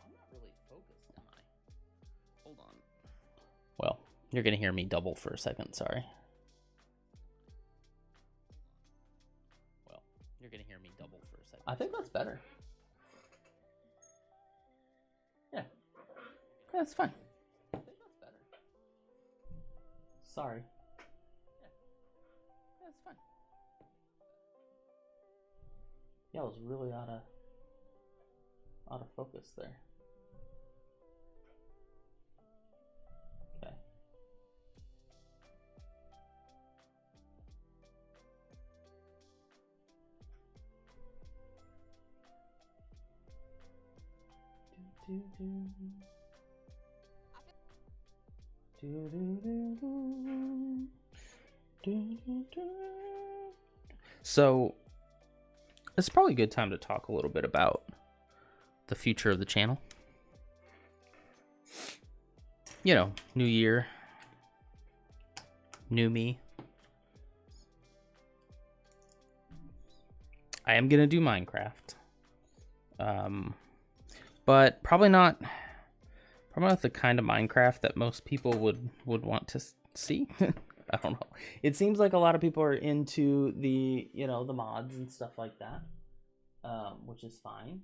I'm not really focused, am I? Hold on. Well, you're gonna hear me double for a second, sorry. Well, you're gonna hear me double for a second. I think that's better. Yeah. Yeah, that's fine. I think that's better. Sorry. Yeah. Yeah, that's fine. Yeah, I was really out of focus there. Okay. So it's probably a good time to talk a little bit about the future of the channel. You know, new year, new me. I am gonna do Minecraft, but probably not the kind of Minecraft that most people would want to see. I don't know. It seems like a lot of people are into the, you know, the mods and stuff like that, which is fine.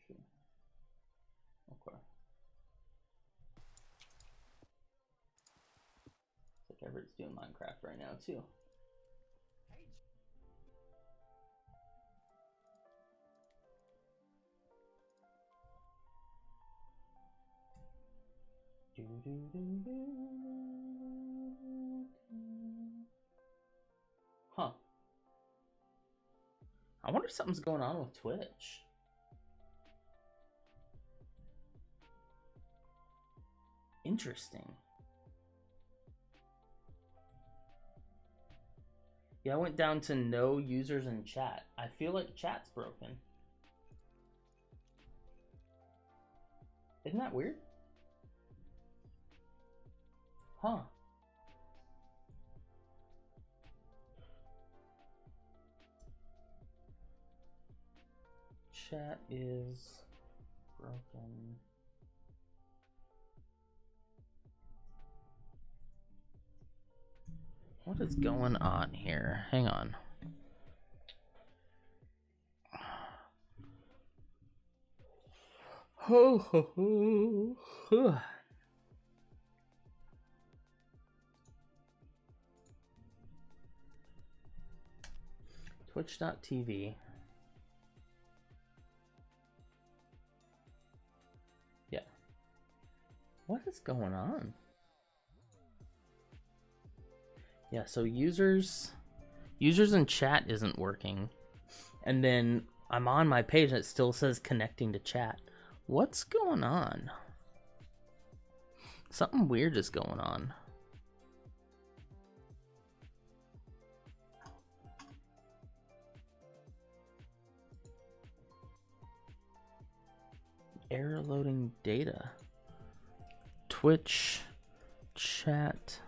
Sure. Okay. that's doing Minecraft right now too. Huh. I wonder if something's going on with Twitch. Interesting. Yeah, I went down to no users in chat. I feel like chat's broken. Isn't that weird? Huh. Chat is broken. What is going on here? Hang on. Ho ho ho. Twitch.tv. Yeah. What is going on? Yeah, so users in chat isn't working. And then I'm on my page and it still says connecting to chat. What's going on? Something weird is going on. Error loading data. Twitch chat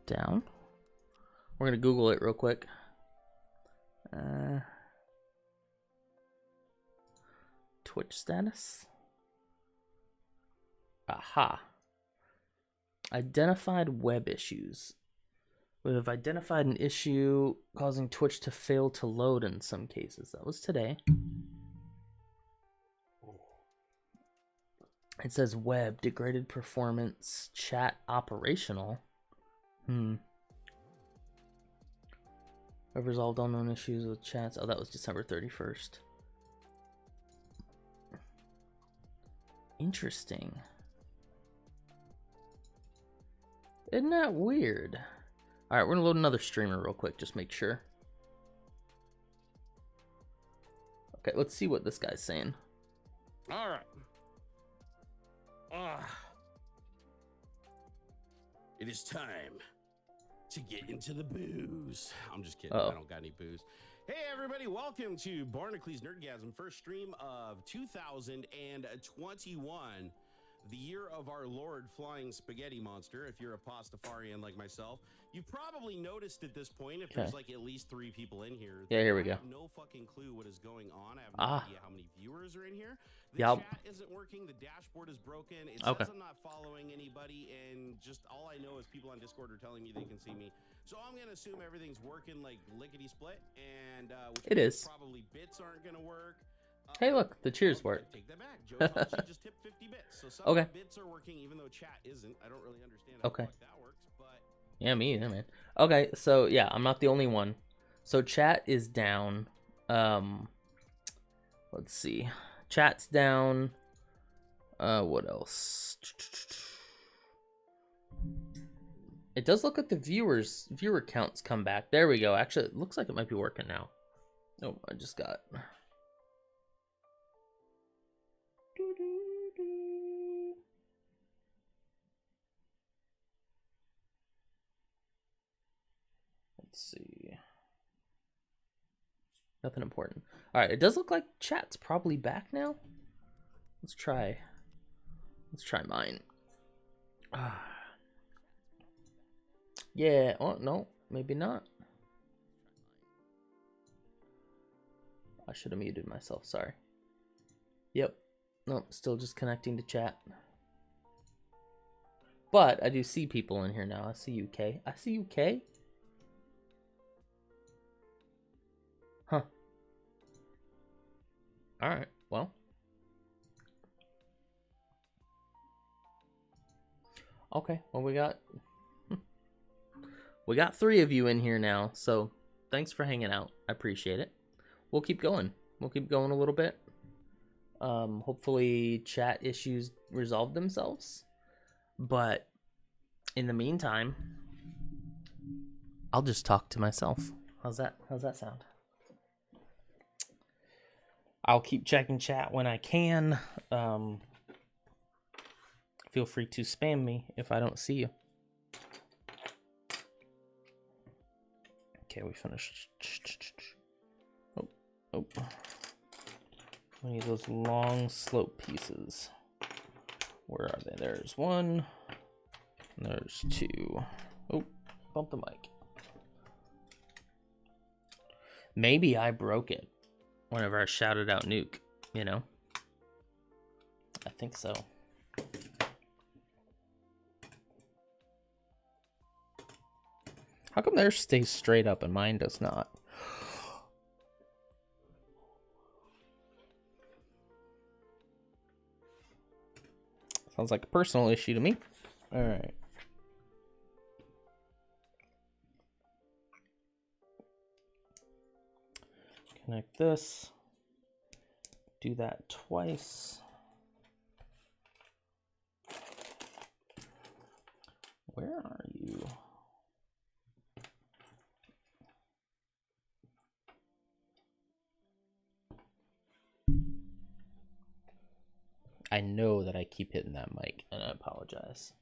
down. We're gonna Google it real quick. Twitch status. Aha. Identified web issues. We have identified an issue causing Twitch to fail to load in some cases. That was today. It says web, degraded performance, chat operational. I've resolved unknown issues with chats. Oh, that was December 31st. Interesting. Isn't that weird? All right, we're gonna load another streamer real quick, just make sure. Okay, let's see what this guy's saying. All right. It is time to get into the booze. I'm just kidding. I don't got any booze. Hey, everybody. Welcome to Barnacules Nerdgasm, first stream of 2021. The year of our Lord Flying Spaghetti Monster. If you're a Pastafarian like myself, you've probably noticed at this point, if there's like at least 3 people in here. Yeah, here we go. I have no fucking clue what is going on. I have no idea how many viewers are in here. The chat isn't working. The dashboard is broken. It says I'm not following anybody, and just all I know is people on Discord are telling me they can see me. So I'm gonna assume everything's working like lickety split, and it is. Probably bits aren't gonna work. Hey, look, the cheers work. Take that back. Joe Toschi just tipped 50 bits. So some bits are working, even though chat isn't. I don't really understand how that works, but yeah, me either, man. Okay, so yeah, I'm not the only one. So chat is down. Let's see. Chat's down. What else? It does look like the viewer counts come back. There we go. Actually, it looks like it might be working now. Oh, I just got. Let's see. Nothing important. All right, it does look like chat's probably back now. Let's try mine. Yeah. Oh no, maybe not. I should have muted myself. Sorry. Yep. Nope. Still just connecting to chat. But I do see people in here now. I see UK. I see UK. Huh. All right. Well. Okay, well we got 3 of you in here now, so thanks for hanging out. I appreciate it. We'll keep going. We'll keep going a little bit. Hopefully chat issues resolve themselves. But in the meantime, I'll just talk to myself. How's that sound? I'll keep checking chat when I can. Feel free to spam me if I don't see you. Okay, we finished. Oh. We need those long slope pieces. Where are they? There's 1. There's 2. Oh, bump the mic. Maybe I broke it whenever I shouted out nuke, you know? I think so. How come theirs stays straight up and mine does not? Sounds like a personal issue to me. All right. Connect this. Do that twice. Where are you? I know that I keep hitting that mic, and I apologize.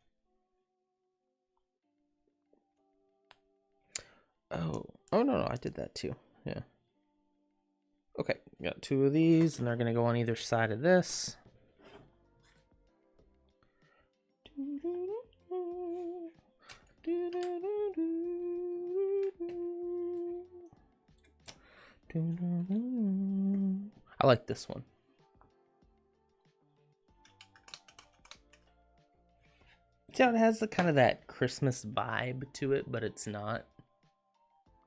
Oh no, I did that too. Yeah. Okay, got 2 of these, and they're gonna go on either side of this. I like this one. See how it has the kind of that Christmas vibe to it, but it's not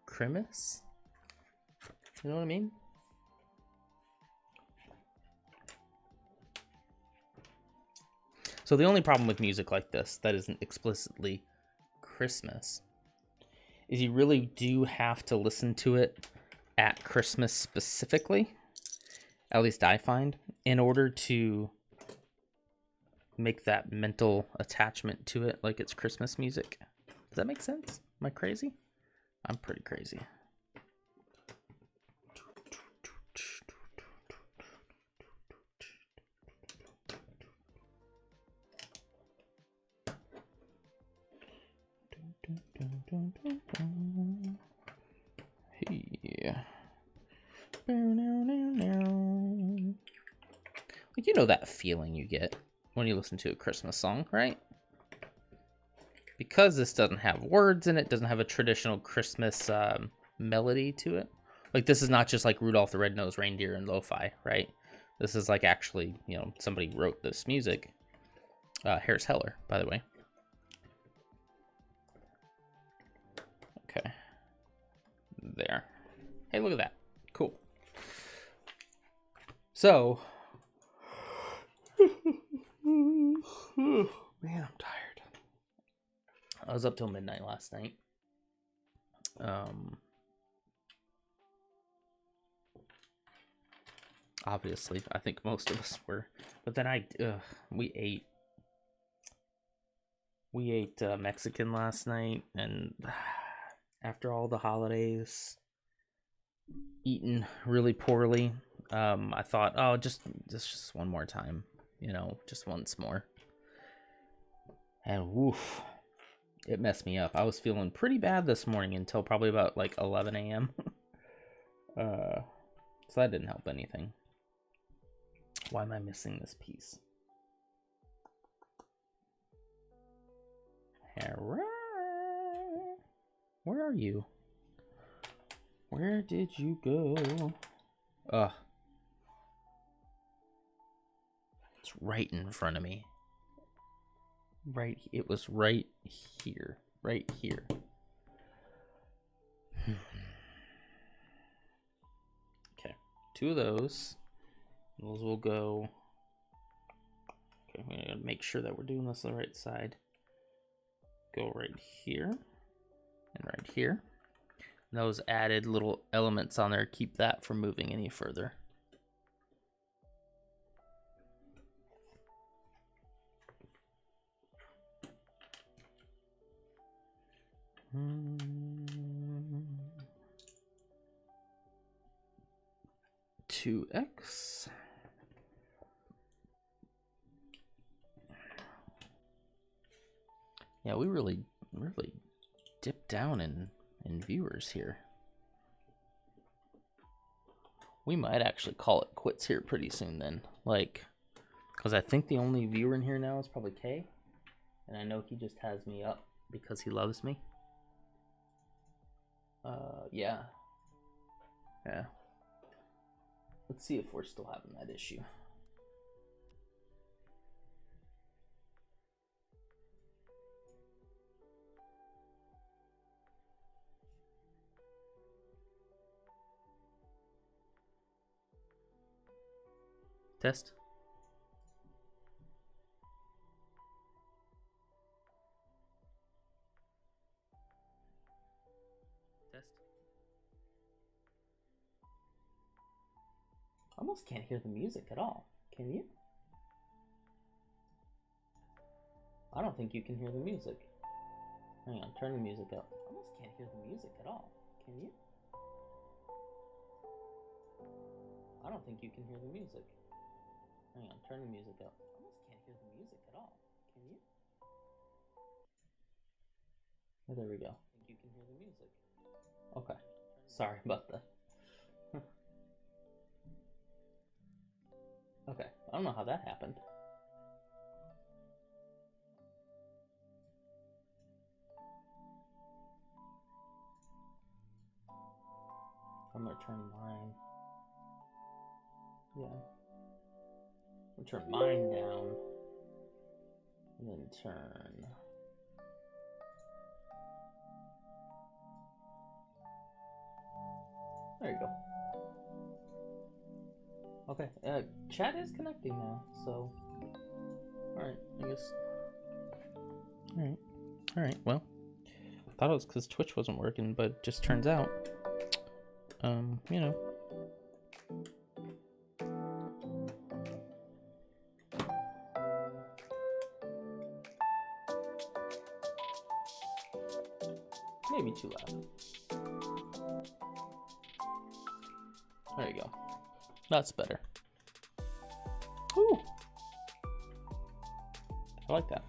Christmas? You know what I mean? So the only problem with music like this that isn't explicitly Christmas is you really do have to listen to it at Christmas specifically, at least I find, in order to make that mental attachment to it like it's Christmas music. Does that make sense? Am I crazy? I'm pretty crazy. Hey. Like, you know that feeling you get when you listen to a Christmas song, right? Because this doesn't have words in it, doesn't have a traditional Christmas melody to it. Like, this is not just like Rudolph the Red-Nosed Reindeer and lo-fi, right? This is like actually, you know, somebody wrote this music. Harris Heller, by the way. Okay. There. Hey, look at that. Cool. So, man, I'm tired. I was up till midnight last night. Obviously, I think most of us were, but then we ate Mexican last night, and after all the holidays, eaten really poorly. I thought, oh, just one more time, you know, just once more. And woof, it messed me up. I was feeling pretty bad this morning until probably about like 11 a.m. So that didn't help anything. Why am I missing this piece? Where are you? Where did you go? It's right in front of me. It was right here. Right here. Okay, 2 of those. Those will go. Okay, we gotta make sure that we're doing this on the right side. go right here and right here. And those added little elements on there keep that from moving any further. Two X. Yeah, we really dipped down in viewers here. We might actually call it quits here pretty soon then. Like, because I think the only viewer in here now is probably Kay. And I know he just has me up because he loves me. Yeah. Yeah. Let's see if we're still having that issue. Test. Test. Almost can't hear the music at all. Can you? I don't think you can hear the music. Hang on, turn the music up. Almost can't hear the music at all. Can you? I don't think you can hear the music. Hang on, turn the music up. Almost can't hear the music at all. Can you? Oh, there we go. I think you can hear the music. Okay. Sorry about that. Okay. I don't know how that happened. I'm gonna turn mine. Yeah. I'll turn mine down. And then turn. There you go. Okay, chat is connecting now, so. Alright, I guess. Alright, well. I thought it was because Twitch wasn't working, but it just turns out, you know. Maybe too loud. There you go. That's better. Ooh. I like that.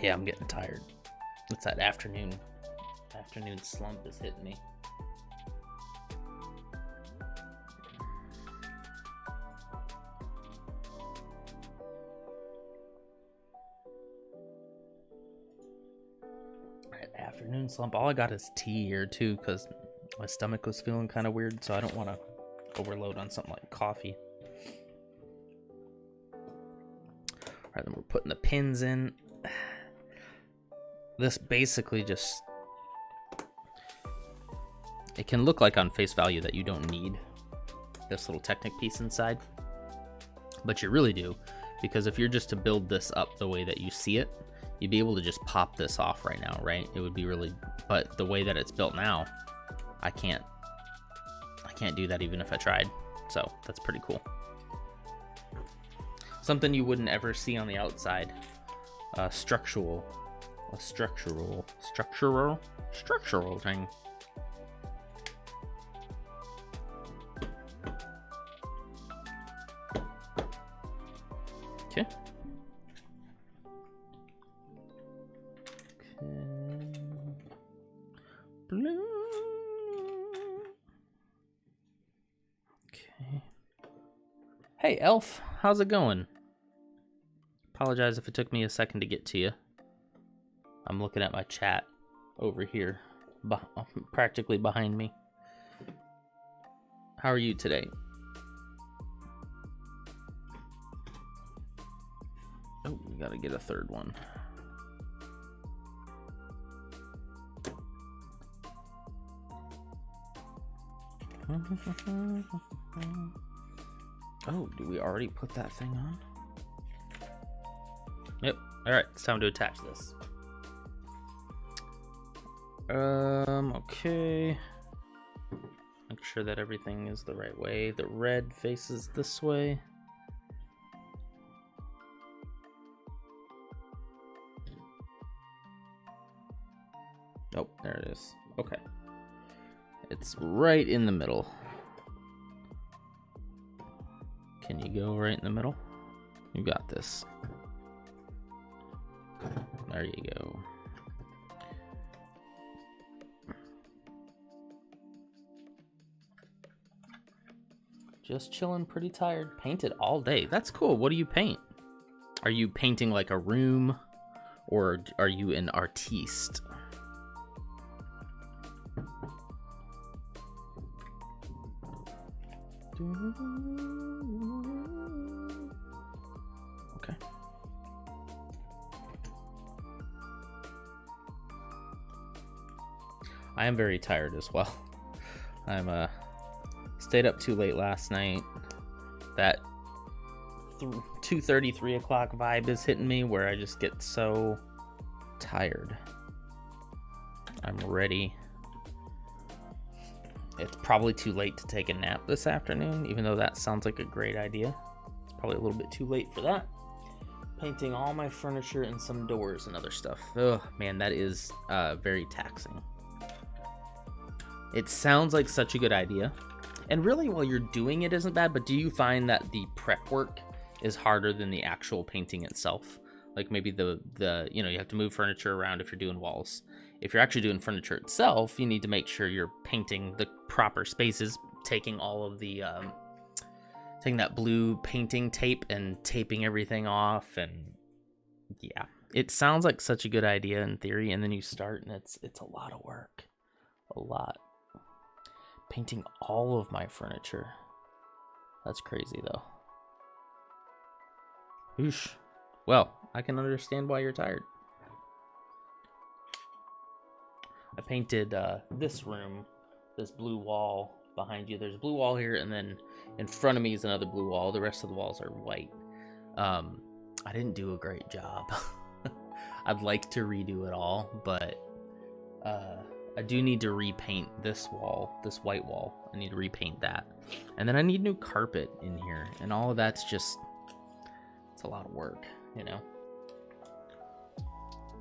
Yeah, I'm getting tired. It's that afternoon slump is hitting me. That afternoon slump. All I got is tea here too, because my stomach was feeling kind of weird, so I don't want to overload on something like coffee. All right, then we're putting the pins in. This basically just, it can look like on face value that you don't need this little Technic piece inside, but you really do, because if you're just to build this up the way that you see it, you'd be able to just pop this off right now, right? It would be really, but the way that it's built now, I can't do that even if I tried. So that's pretty cool. Something you wouldn't ever see on the outside. Structural thing. Okay. Blue. Okay. Hey, Elf, how's it going? Apologize if it took me a second to get to you. I'm looking at my chat over here, practically behind me. How are you today? Oh, we gotta get a third one. Oh, do we already put that thing on? Yep. All right, it's time to attach this. Okay. Make sure that everything is the right way. The red faces this way. Oh, there it is. Okay. It's right in the middle. Can you go right in the middle? You got this. There you go. Just chilling, pretty tired. Painted all day. That's cool. What do you paint? Are you painting like a room, or are you an artiste? Okay. I am very tired as well. I'm stayed up too late last night. That 2:30, 3 o'clock vibe is hitting me where I just get so tired. I'm ready. It's probably too late to take a nap this afternoon, even though that sounds like a great idea. It's probably a little bit too late for that. Painting all my furniture and some doors and other stuff. Ugh, man, that is very taxing. It sounds like such a good idea. And really, while you're doing it isn't bad, but do you find that the prep work is harder than the actual painting itself? Like maybe the you know, you have to move furniture around if you're doing walls. If you're actually doing furniture itself, you need to make sure you're painting the proper spaces, taking all of the taking that blue painting tape and taping everything off. And yeah, it sounds like such a good idea in theory, and then you start and it's a lot of work. A lot. Painting all of my furniture. That's crazy though. Oosh. Well, I can understand why you're tired. I painted this room, this blue wall behind you. There's a blue wall here, and then in front of me is another blue wall. The rest of the walls are white. I didn't do a great job. I'd like to redo it all, but I do need to repaint this wall, this white wall. I need to repaint that. And then I need new carpet in here, and all of that's just, it's a lot of work, you know?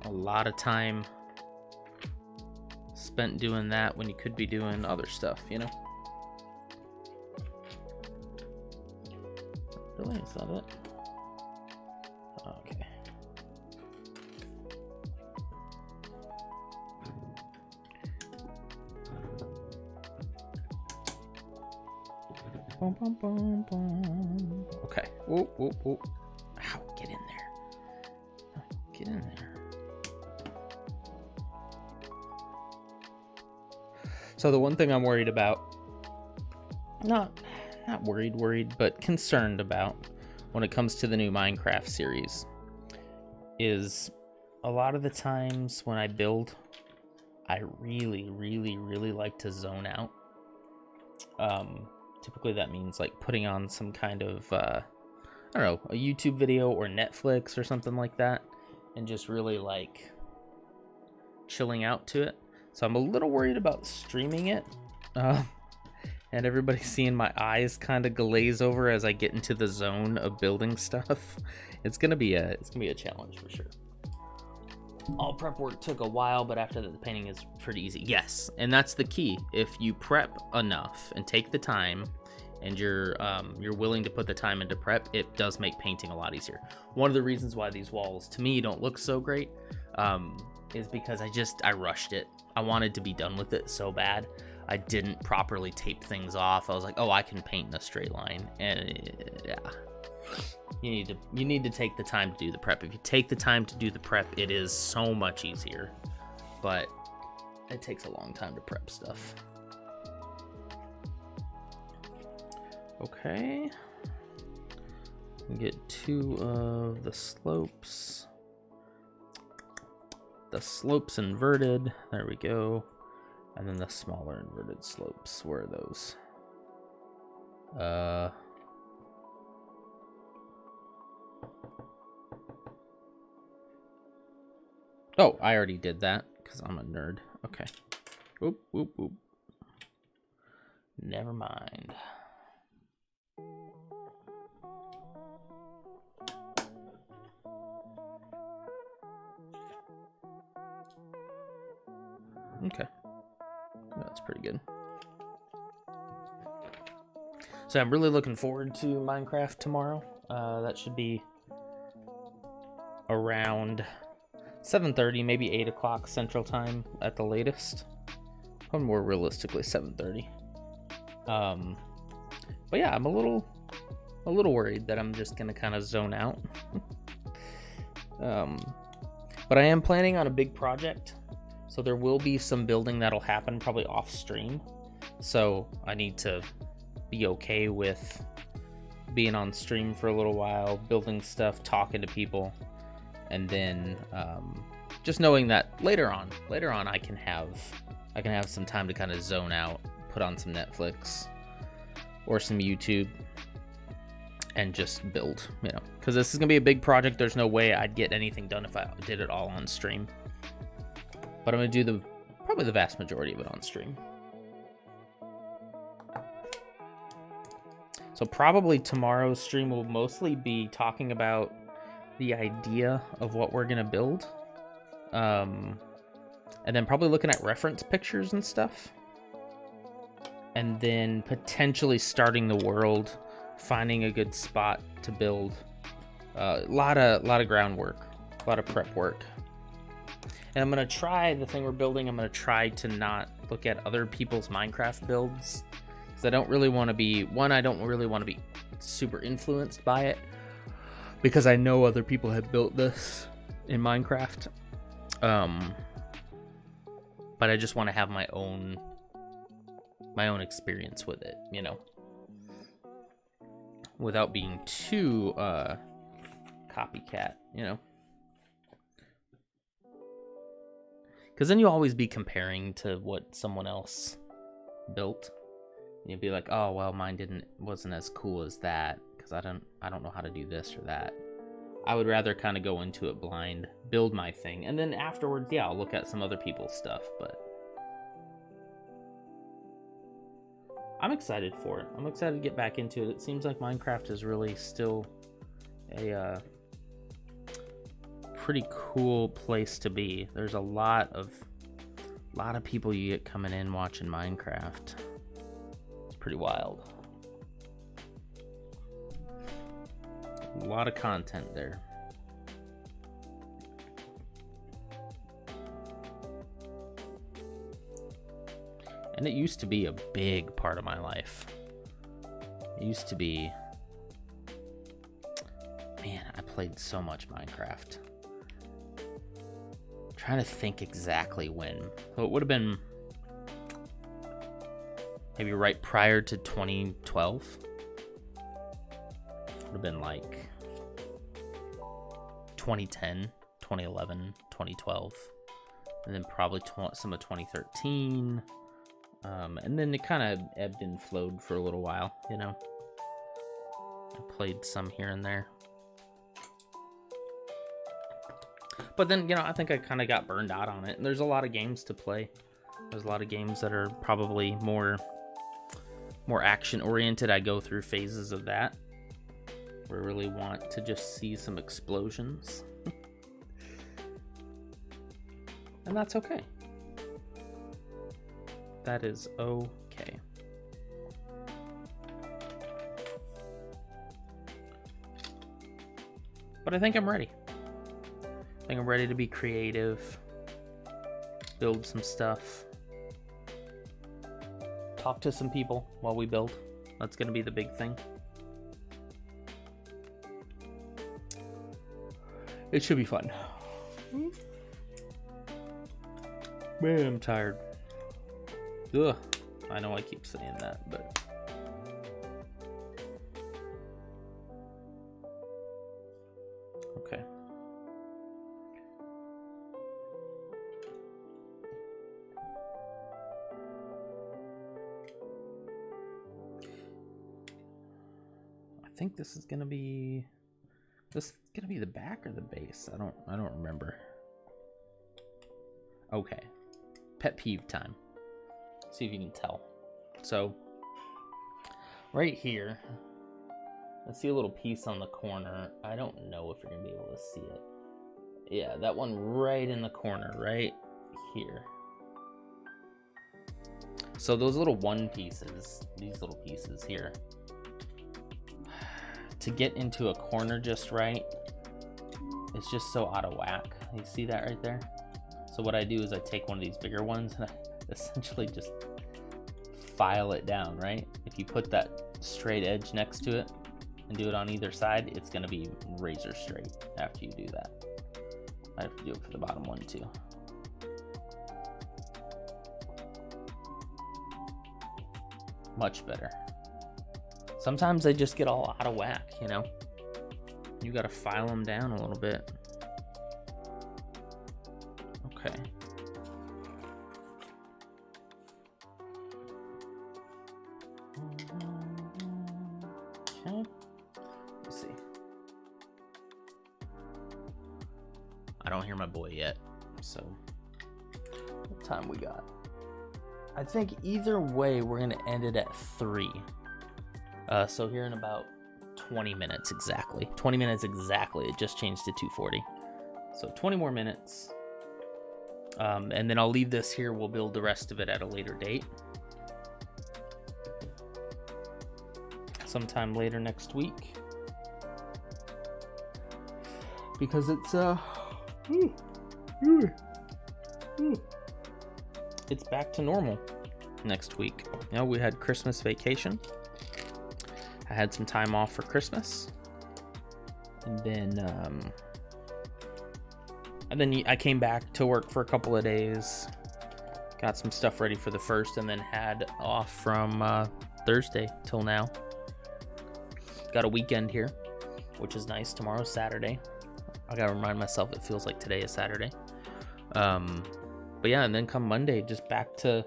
A lot of time spent doing that when you could be doing other stuff, you know? Really? Is that it? Okay. Boom, boom, boom, boom. Okay. Whoop, whoop, whoop. Ow, get in there. Get in there. So the one thing I'm worried about, not worried, but concerned about when it comes to the new Minecraft series is a lot of the times when I build, I really, really, really like to zone out. Typically that means like putting on some kind of, I don't know, a YouTube video or Netflix or something like that, and just really like chilling out to it. So I'm a little worried about streaming it, and everybody seeing my eyes kind of glaze over as I get into the zone of building stuff. It's gonna be a challenge for sure. All prep work took a while, but after that, the painting is pretty easy. Yes, and that's the key. If you prep enough and take the time, and you're willing to put the time into prep, it does make painting a lot easier. One of the reasons why these walls, to me, don't look so great is because I rushed it. I wanted to be done with it so bad. I didn't properly tape things off. I was like, oh, I can paint in a straight line, and yeah. You need to take the time to do the prep. If you take the time to do the prep, it is so much easier. But it takes a long time to prep stuff. Okay. Get 2 of the slopes. The slopes inverted. There we go. And then the smaller inverted slopes. Where are those? Oh, I already did that because I'm a nerd. Okay. Whoop, whoop, whoop. Never mind. Okay. That's pretty good. So I'm really looking forward to Minecraft tomorrow. That should be around 7:30, maybe 8 o'clock Central Time at the latest. Or more realistically, 7:30. But yeah, I'm a little worried that I'm just gonna kind of zone out. But I am planning on a big project, so there will be some building that'll happen probably off stream. So I need to be okay with being on stream for a little while, building stuff, talking to people, and then just knowing that later on I can have some time to kind of zone out, put on some Netflix or some YouTube and just build, you know, because this is gonna be a big project. There's no way I'd get anything done if I did it all on stream, but I'm gonna do probably the vast majority of it on stream. So probably tomorrow's stream will mostly be talking about the idea of what we're gonna build, and then probably looking at reference pictures and stuff, and then potentially starting the world, finding a good spot to build. A lot of groundwork, a lot of prep work. And I'm gonna try, the thing we're building, I'm gonna try to not look at other people's Minecraft builds, because I don't really want to be, I don't really want to be super influenced by it, because I know other people have built this in Minecraft. But I just want to have my own experience with it, you know, without being too copycat, you know, because then you'll always be comparing to what someone else built. You'd be like, oh well, mine wasn't as cool as that because I don't know how to do this or that. I would rather kind of go into it blind, build my thing, and then afterwards, yeah, I'll look at some other people's stuff. But I'm excited for it. I'm excited to get back into it. It seems like Minecraft is really still a pretty cool place to be. There's a lot of people you get coming in watching Minecraft. It's pretty wild. A lot of content there. And it used to be a big part of my life. It used to be... Man, I played so much Minecraft. I'm trying to think exactly when. So it would have been... maybe right prior to 2012. Would have been like 2010, 2011, 2012, and then probably some of 2013, and then it kind of ebbed and flowed for a little while, you know. I played some here and there, but then, you know, I think I kind of got burned out on it, and there's a lot of games to play. There's a lot of games that are probably more action oriented. I go through phases of that. We really want to just see some explosions. And that's okay. That is okay. But I think I'm ready. I think I'm ready to be creative, build some stuff, talk to some people while we build. That's going to be the big thing. It should be fun. Man, I'm tired. Ugh. I know I keep saying that, but think this is gonna be the back or the base. I don't remember. Okay, pet peeve time. See if you can tell. So right here, I see a little piece on the corner. I don't know if you're gonna be able to see it. Yeah, that one right in the corner, right here. So those little one pieces, these little pieces here, to get into a corner just right, it's just so out of whack. You see that right there? So what I do is I take one of these bigger ones and I essentially just file it down, right? If you put that straight edge next to it and do it on either side, it's gonna be razor straight after you do that. I have to do it for the bottom one too. Much better. Sometimes they just get all out of whack, you know? You gotta file them down a little bit. Okay. Okay. Let's see. I don't hear my boy yet, so what time we got? I think either way we're gonna end it at 3. So here in about 20 minutes exactly. 20 minutes exactly. It just changed to 2:40. So 20 more minutes. And then I'll leave this here. We'll build the rest of it at a later date. Sometime later next week. Because it's it's back to normal next week. You know, we had Christmas vacation. I had some time off for Christmas, and then I came back to work for a couple of days, got some stuff ready for the 1st, and then had off from Thursday till now. Got a weekend here, which is nice. Tomorrow's Saturday. I gotta remind myself it feels like today is Saturday. But yeah, and then come Monday, just back to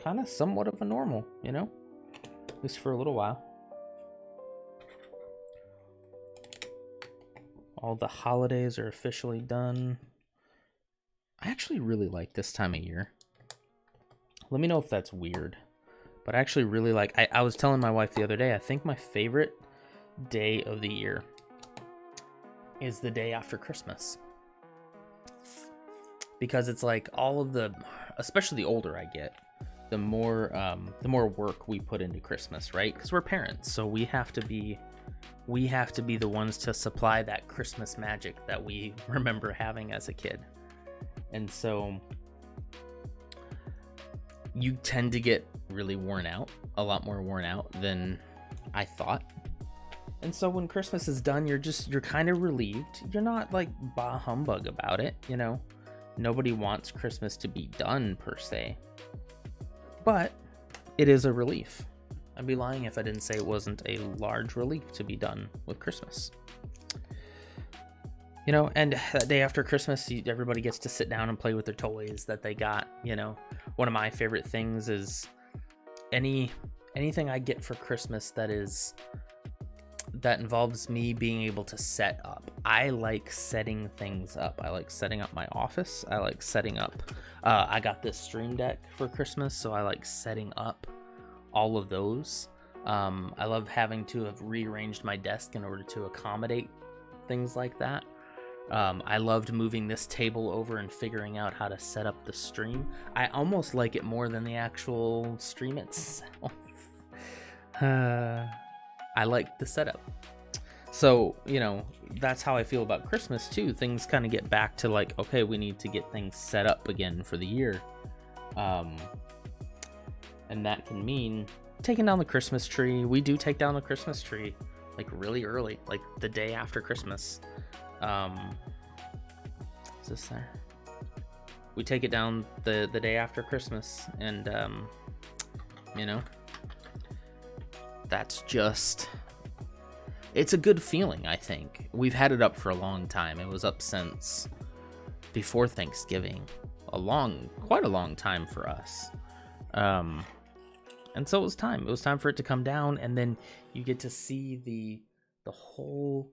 kind of somewhat of a normal, you know, at least for a little while. All the holidays are officially done. I actually really like this time of year. Let me know if that's weird, but I actually really like, I was telling my wife the other day, I think my favorite day of the year is the day after Christmas. Because it's like all of the, especially the older I get, the more work we put into Christmas, right? Because we're parents, so we have to be the ones to supply that Christmas magic that we remember having as a kid. And so you tend to get really worn out, a lot more worn out than I thought. And so when Christmas is done, you're kind of relieved. You're not like bah humbug about it, you know? Nobody wants Christmas to be done per se, but it is a relief. I'd be lying if I didn't say it wasn't a large relief to be done with Christmas. You know, and that day after Christmas, everybody gets to sit down and play with their toys that they got, you know. One of my favorite things is anything I get for Christmas that involves me being able to set up. I like setting things up. I like setting up my office. I like setting up, I got this Stream Deck for Christmas, so I like setting up all of those. I love having to have rearranged my desk in order to accommodate things like that. I loved moving this table over and figuring out how to set up the stream. I almost like it more than the actual stream itself. I like the setup. So, you know, that's how I feel about Christmas too. Things kind of get back to like, okay, we need to get things set up again for the year. And that can mean taking down the Christmas tree. We do take down the Christmas tree like really early, like the day after Christmas. Is this there? We take it down the day after Christmas, and you know, that's just, it's a good feeling. I think we've had it up for a long time. It was up since before Thanksgiving, quite a long time for us. And so it was time. It was time for it to come down, and then you get to see the whole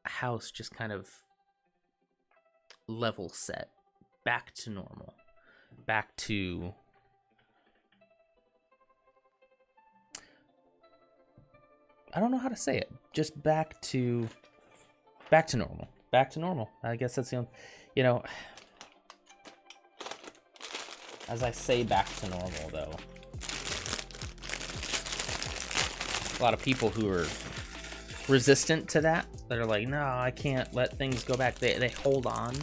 house just kind of level set, back to normal, back to I don't know how to say it. Just back to normal. Back to normal. I guess that's the only, you know, as I say back to normal though. A lot of people who are resistant to that are like, no, I can't let things go back. They hold on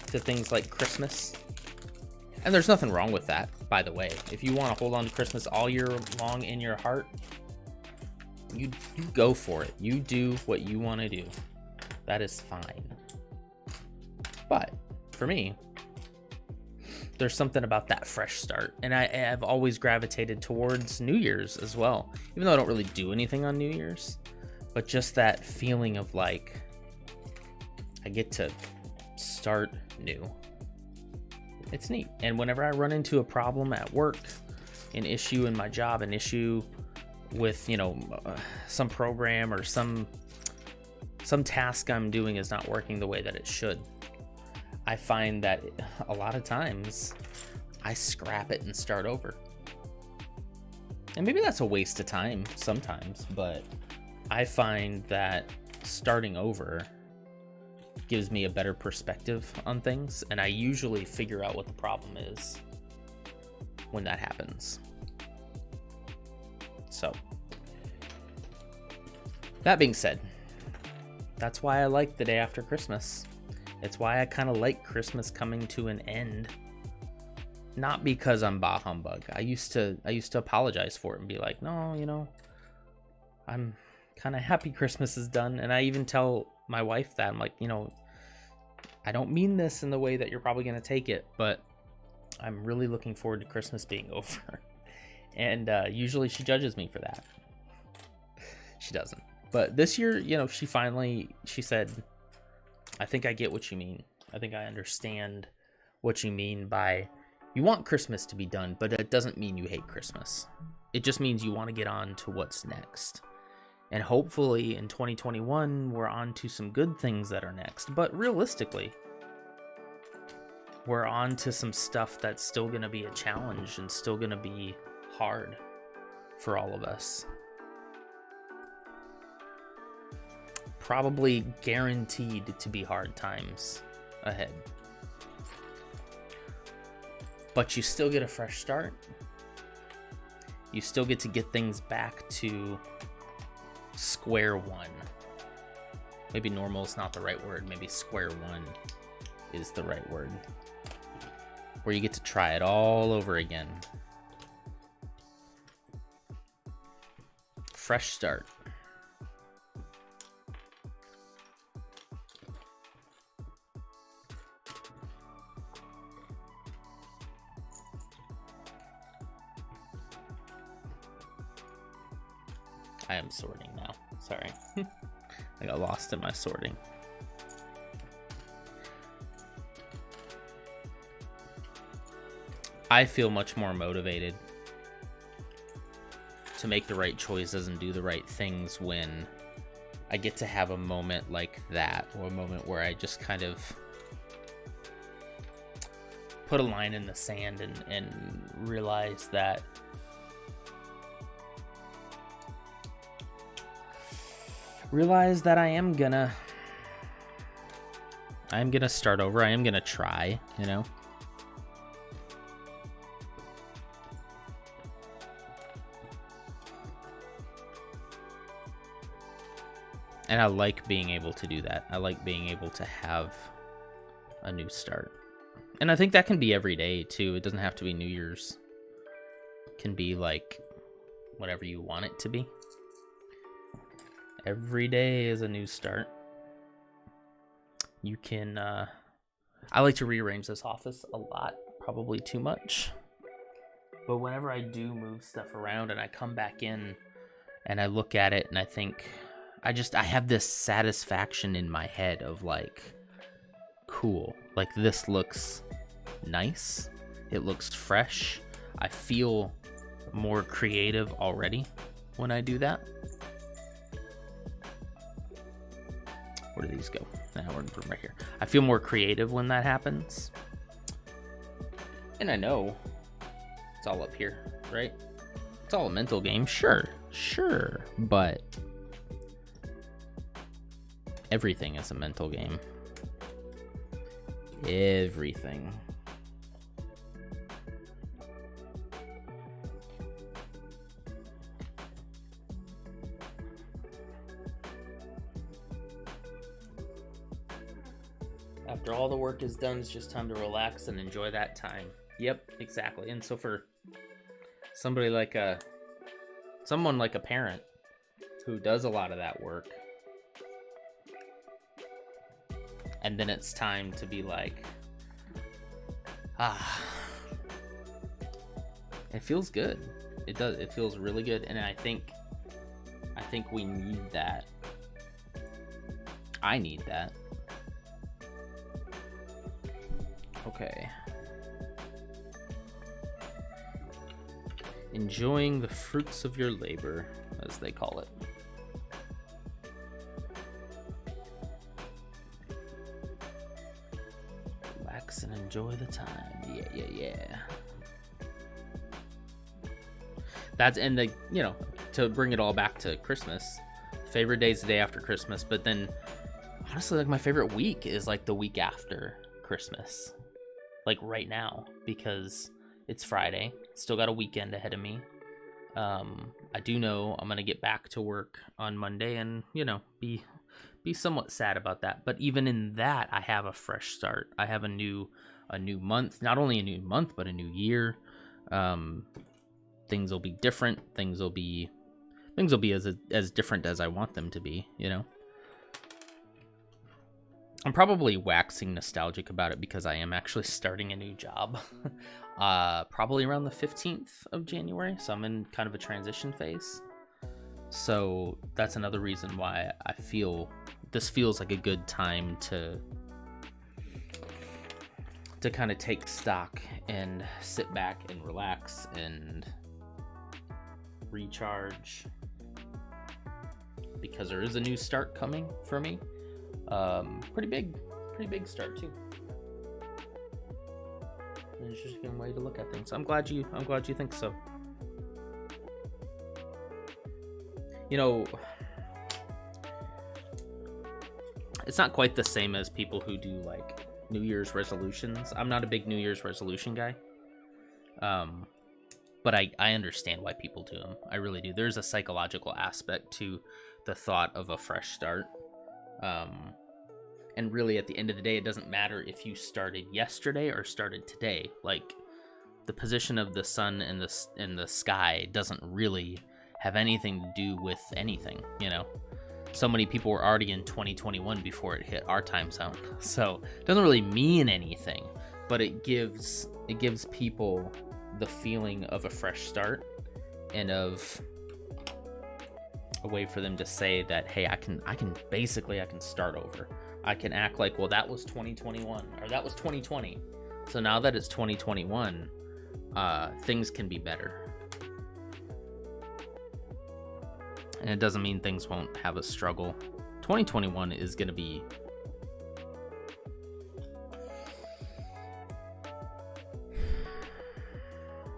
to things like Christmas. And there's nothing wrong with that, by the way. If you want to hold on to Christmas all year long in your heart, you go for it. You do what you want to do. That is fine. But for me, there's something about that fresh start. And I've always gravitated towards New Year's as well. Even though I don't really do anything on New Year's. But just that feeling of like, I get to start new. It's neat. And whenever I run into a problem at work, an issue in my job, an issue with, you know, some program or some task I'm doing is not working the way that it should, I find that a lot of times I scrap it and start over. And maybe that's a waste of time sometimes, but I find that starting over gives me a better perspective on things, and I usually figure out what the problem is when that happens. So, that being said, that's why I like the day after Christmas. It's why I kind of like Christmas coming to an end. Not because I'm bah humbug. I used to apologize for it and be like, no, you know, I'm kind of happy Christmas is done. And I even tell my wife that. I'm like, you know, I don't mean this in the way that you're probably going to take it, but I'm really looking forward to Christmas being over. And usually she judges me for that. She doesn't. But this year, you know, she said, I think I get what you mean. I think I understand what you mean by you want Christmas to be done, but it doesn't mean you hate Christmas. It just means you want to get on to what's next. And hopefully in 2021, we're on to some good things that are next. But realistically, we're on to some stuff that's still going to be a challenge and still going to be hard for all of us. Probably guaranteed to be hard times ahead. But you still get a fresh start. You still get to get things back to square one. Maybe normal is not the right word. Maybe square one is the right word. Where you get to try it all over again. Fresh start. I am sorting now. Sorry. I got lost in my sorting. I feel much more motivated to make the right choices and do the right things when I get to have a moment like that, or a moment where I just kind of put a line in the sand and realize that I am gonna start over. I am gonna try, you know. And I like being able to do that. I like being able to have a new start. And I think that can be every day too. It doesn't have to be New Year's. It can be like whatever you want it to be. Every day is a new start. You can, I like to rearrange this office a lot, probably too much. But whenever I do move stuff around and I come back in and I look at it and I think, I have this satisfaction in my head of like, cool, like this looks nice. It looks fresh. I feel more creative already when I do that. Where do these go? Nah, we're right here. I feel more creative when that happens. And I know it's all up here, right? It's all a mental game, sure, but everything is a mental game. Everything. After all the work is done, it's just time to relax and enjoy that time. Yep, exactly. And so for somebody like someone like a parent who does a lot of that work, and then it's time to be like, it feels good. It does. It feels really good, and I think we need that. I need that. Okay. Enjoying the fruits of your labor, as they call it. Relax and enjoy the time. Yeah. That's, and the, you know, to bring it all back to Christmas, favorite day's the day after Christmas, but then honestly, like, my favorite week is like the week after Christmas. Like right now, because it's Friday, still got a weekend ahead of me. I do know I'm gonna get back to work on Monday, and you know, be somewhat sad about that. But even in that, I have a fresh start. I have a new month, not only a new month, but a new year. Things will be different. Things will be as different as I want them to be. You know. I'm probably waxing nostalgic about it because I am actually starting a new job, probably around the 15th of January. So I'm in kind of a transition phase. So that's another reason why I feel this feels like a good time to kind of take stock and sit back and relax and recharge, because there is a new start coming for me. Pretty big start too. An interesting way to look at things. I'm glad you think so. You know, it's not quite the same as people who do like New Year's resolutions. I'm not a big New Year's resolution guy. But I understand why people do them. I really do. There's a psychological aspect to the thought of a fresh start. And really, at the end of the day, it doesn't matter if you started yesterday or started today. Like, the position of the sun and the sky doesn't really have anything to do with anything, you know? So many people were already in 2021 before it hit our time zone. So it doesn't really mean anything, but it gives people the feeling of a fresh start and of a way for them to say that, hey, I can start over. I can act like, well, that was 2021 or that was 2020. So now that it's 2021, things can be better. And it doesn't mean things won't have a struggle. 2021 is going to be...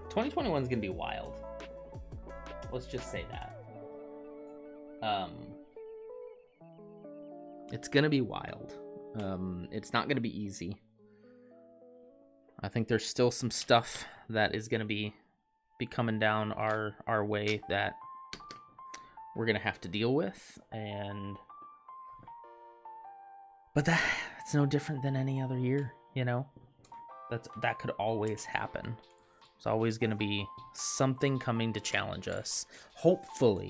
...2021 is going to be wild. Let's just say that. It's going to be wild. It's not going to be easy. I think there's still some stuff that is going to be coming down our way that we're going to have to deal with. But that's no different than any other year, you know? That could always happen. There's always going to be something coming to challenge us. Hopefully,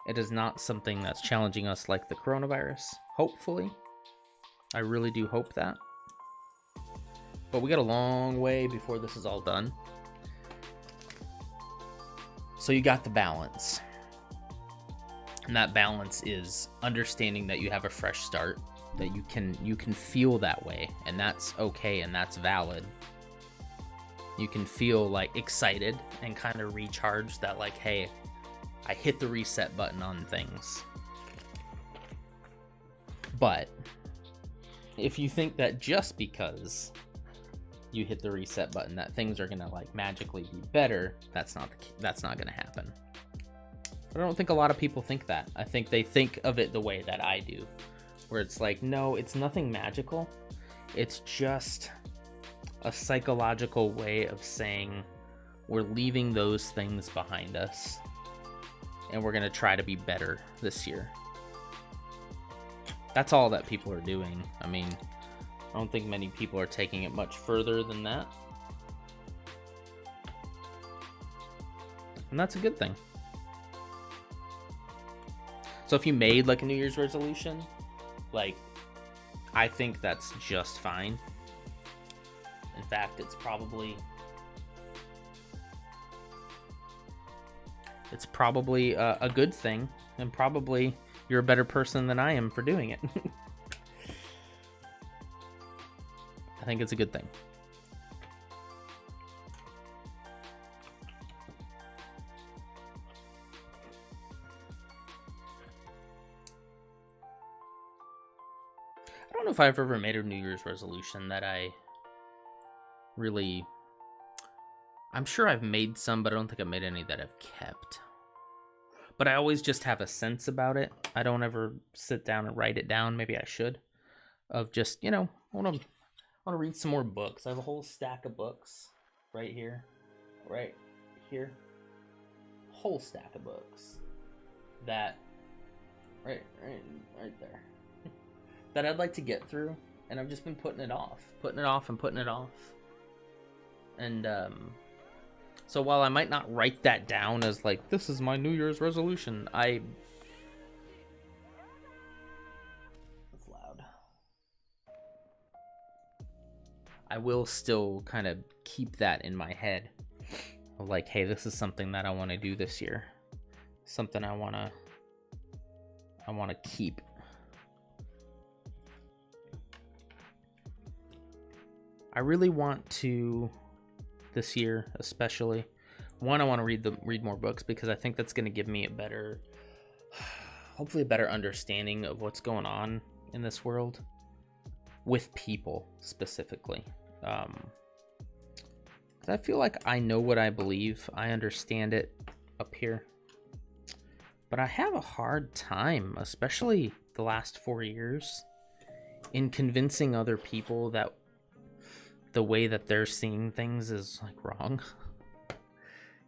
it is not something that's challenging us like the coronavirus. Hopefully. I really do hope that. But we got a long way before this is all done. So you got the balance. And that balance is understanding that you have a fresh start, that you can feel that way, and that's okay and that's valid. You can feel like excited and kind of recharged that like, hey, I hit the reset button on things. But if you think that just because you hit the reset button that things are gonna like magically be better, that's not gonna happen. But I don't think a lot of people think that. I think they think of it the way that I do, where it's like, no, it's nothing magical. It's just a psychological way of saying we're leaving those things behind us and we're gonna try to be better this year. That's all that people are doing. I mean, I don't think many people are taking it much further than that. And that's a good thing. So if you made like a New Year's resolution, like, I think that's just fine. In fact, it's probably a good thing, and probably you're a better person than I am for doing it. I think it's a good thing. I don't know if I've ever made a New Year's resolution that I really... I'm sure I've made some, but I don't think I've made any that I've kept. But I always just have a sense about it. I don't ever sit down and write it down. Maybe I should. Of just, you know, I want to read some more books. I have a whole stack of books right here. Right here. Whole stack of books. That... Right there. That I'd like to get through. And I've just been putting it off. And, so while I might not write that down as like, this is my New Year's resolution, That's loud. I will still kind of keep that in my head. Of like, hey, this is something that I want to do this year. Something I want to keep. I really want to... this year especially, one, I want to read more books, because I think that's going to give me hopefully a better understanding of what's going on in this world with people specifically. I feel like I know what I believe, I understand it up here, but I have a hard time, especially the last 4 years, in convincing other people that the way that they're seeing things is like wrong.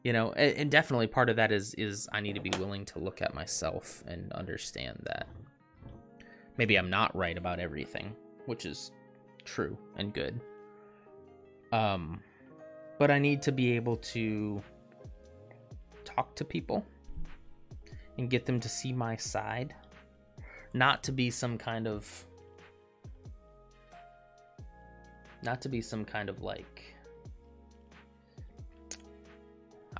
You know, and definitely part of that is I need to be willing to look at myself and understand that maybe I'm not right about everything, which is true and good. But I need to be able to talk to people and get them to see my side, not to be some kind of like,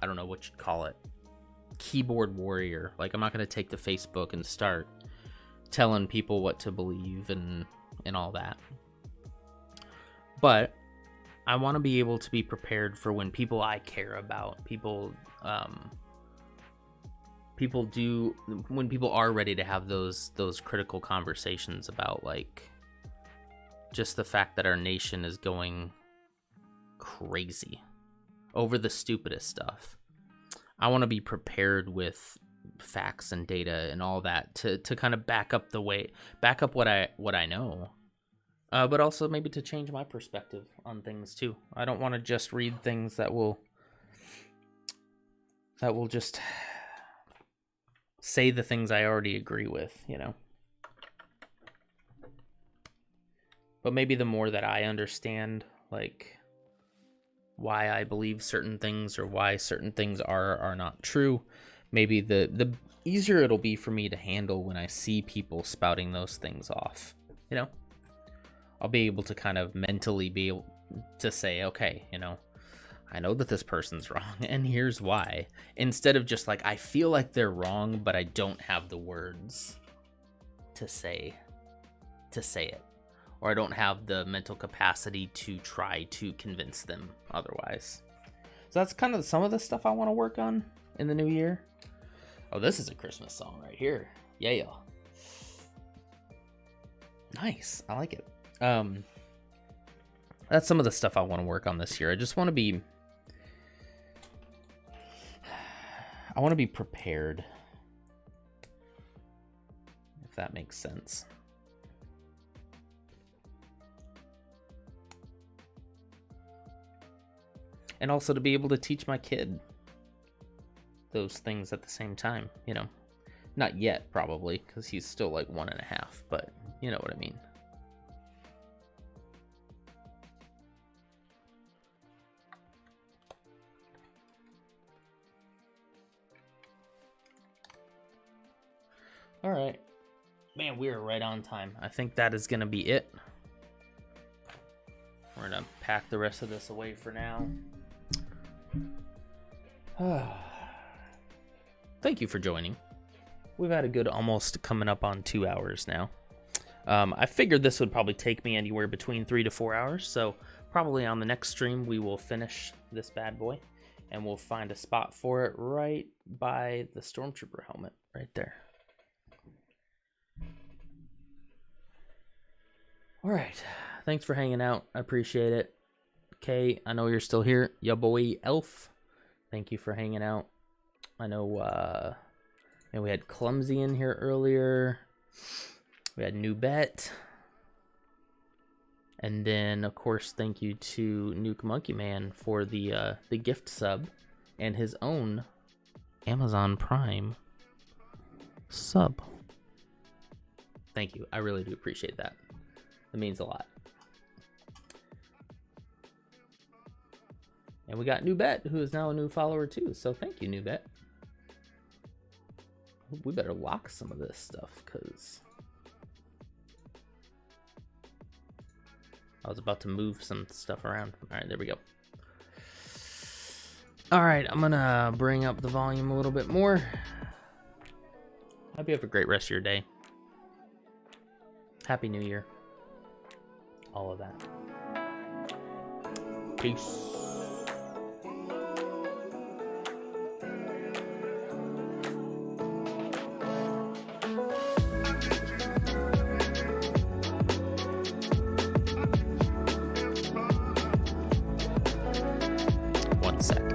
I don't know what you'd call it, keyboard warrior. Like, I'm not going to take to Facebook and start telling people what to believe and all that. But I want to be able to be prepared for when people I care about, when people are ready to have those critical conversations about, like, just the fact that our nation is going crazy over the stupidest stuff. I want to be prepared with facts and data and all that to kind of back up what I know, but also maybe to change my perspective on things too. I don't want to just read things that will just say the things I already agree with, you know. But maybe the more that I understand, like, why I believe certain things or why certain things are not true, maybe the easier it'll be for me to handle when I see people spouting those things off, you know? I'll be able to kind of mentally be able to say, okay, you know, I know that this person's wrong, and here's why. Instead of just like, I feel like they're wrong, but I don't have the words to say it. or I don't have the mental capacity to try to convince them otherwise. So that's kind of some of the stuff I want to work on in the new year. Oh, this is a Christmas song right here. Yeah. Nice. I like it. That's some of the stuff I want to work on this year. I just want to be... I want to be prepared. If that makes sense. And also to be able to teach my kid those things at the same time, you know. Not yet, probably, because he's still like 1.5, but you know what I mean. All right. Man, we are right on time. I think that is going to be it. We're going to pack the rest of this away for now. Thank you for joining. We've had a good almost coming up on 2 hours now. I figured this would probably take me anywhere between 3 to 4 hours, so probably on the next stream we will finish this bad boy, and we'll find a spot for it right by the Stormtrooper helmet, right there. All right, thanks for hanging out. I appreciate it. Kay, I know you're still here. Ya boy Elf, thank you for hanging out. I know and we had Clumsy in here earlier. We had New Bet. And then, of course, thank you to Nuke Monkey Man for the gift sub and his own Amazon Prime sub. Thank you. I really do appreciate that. It means a lot. And we got New Bet, who is now a new follower too. So thank you, New Bet. We better lock some of this stuff, because I was about to move some stuff around. All right, there we go. All right, I'm gonna bring up the volume a little bit more. Hope you have a great rest of your day. Happy New Year. All of that. Peace. One sec.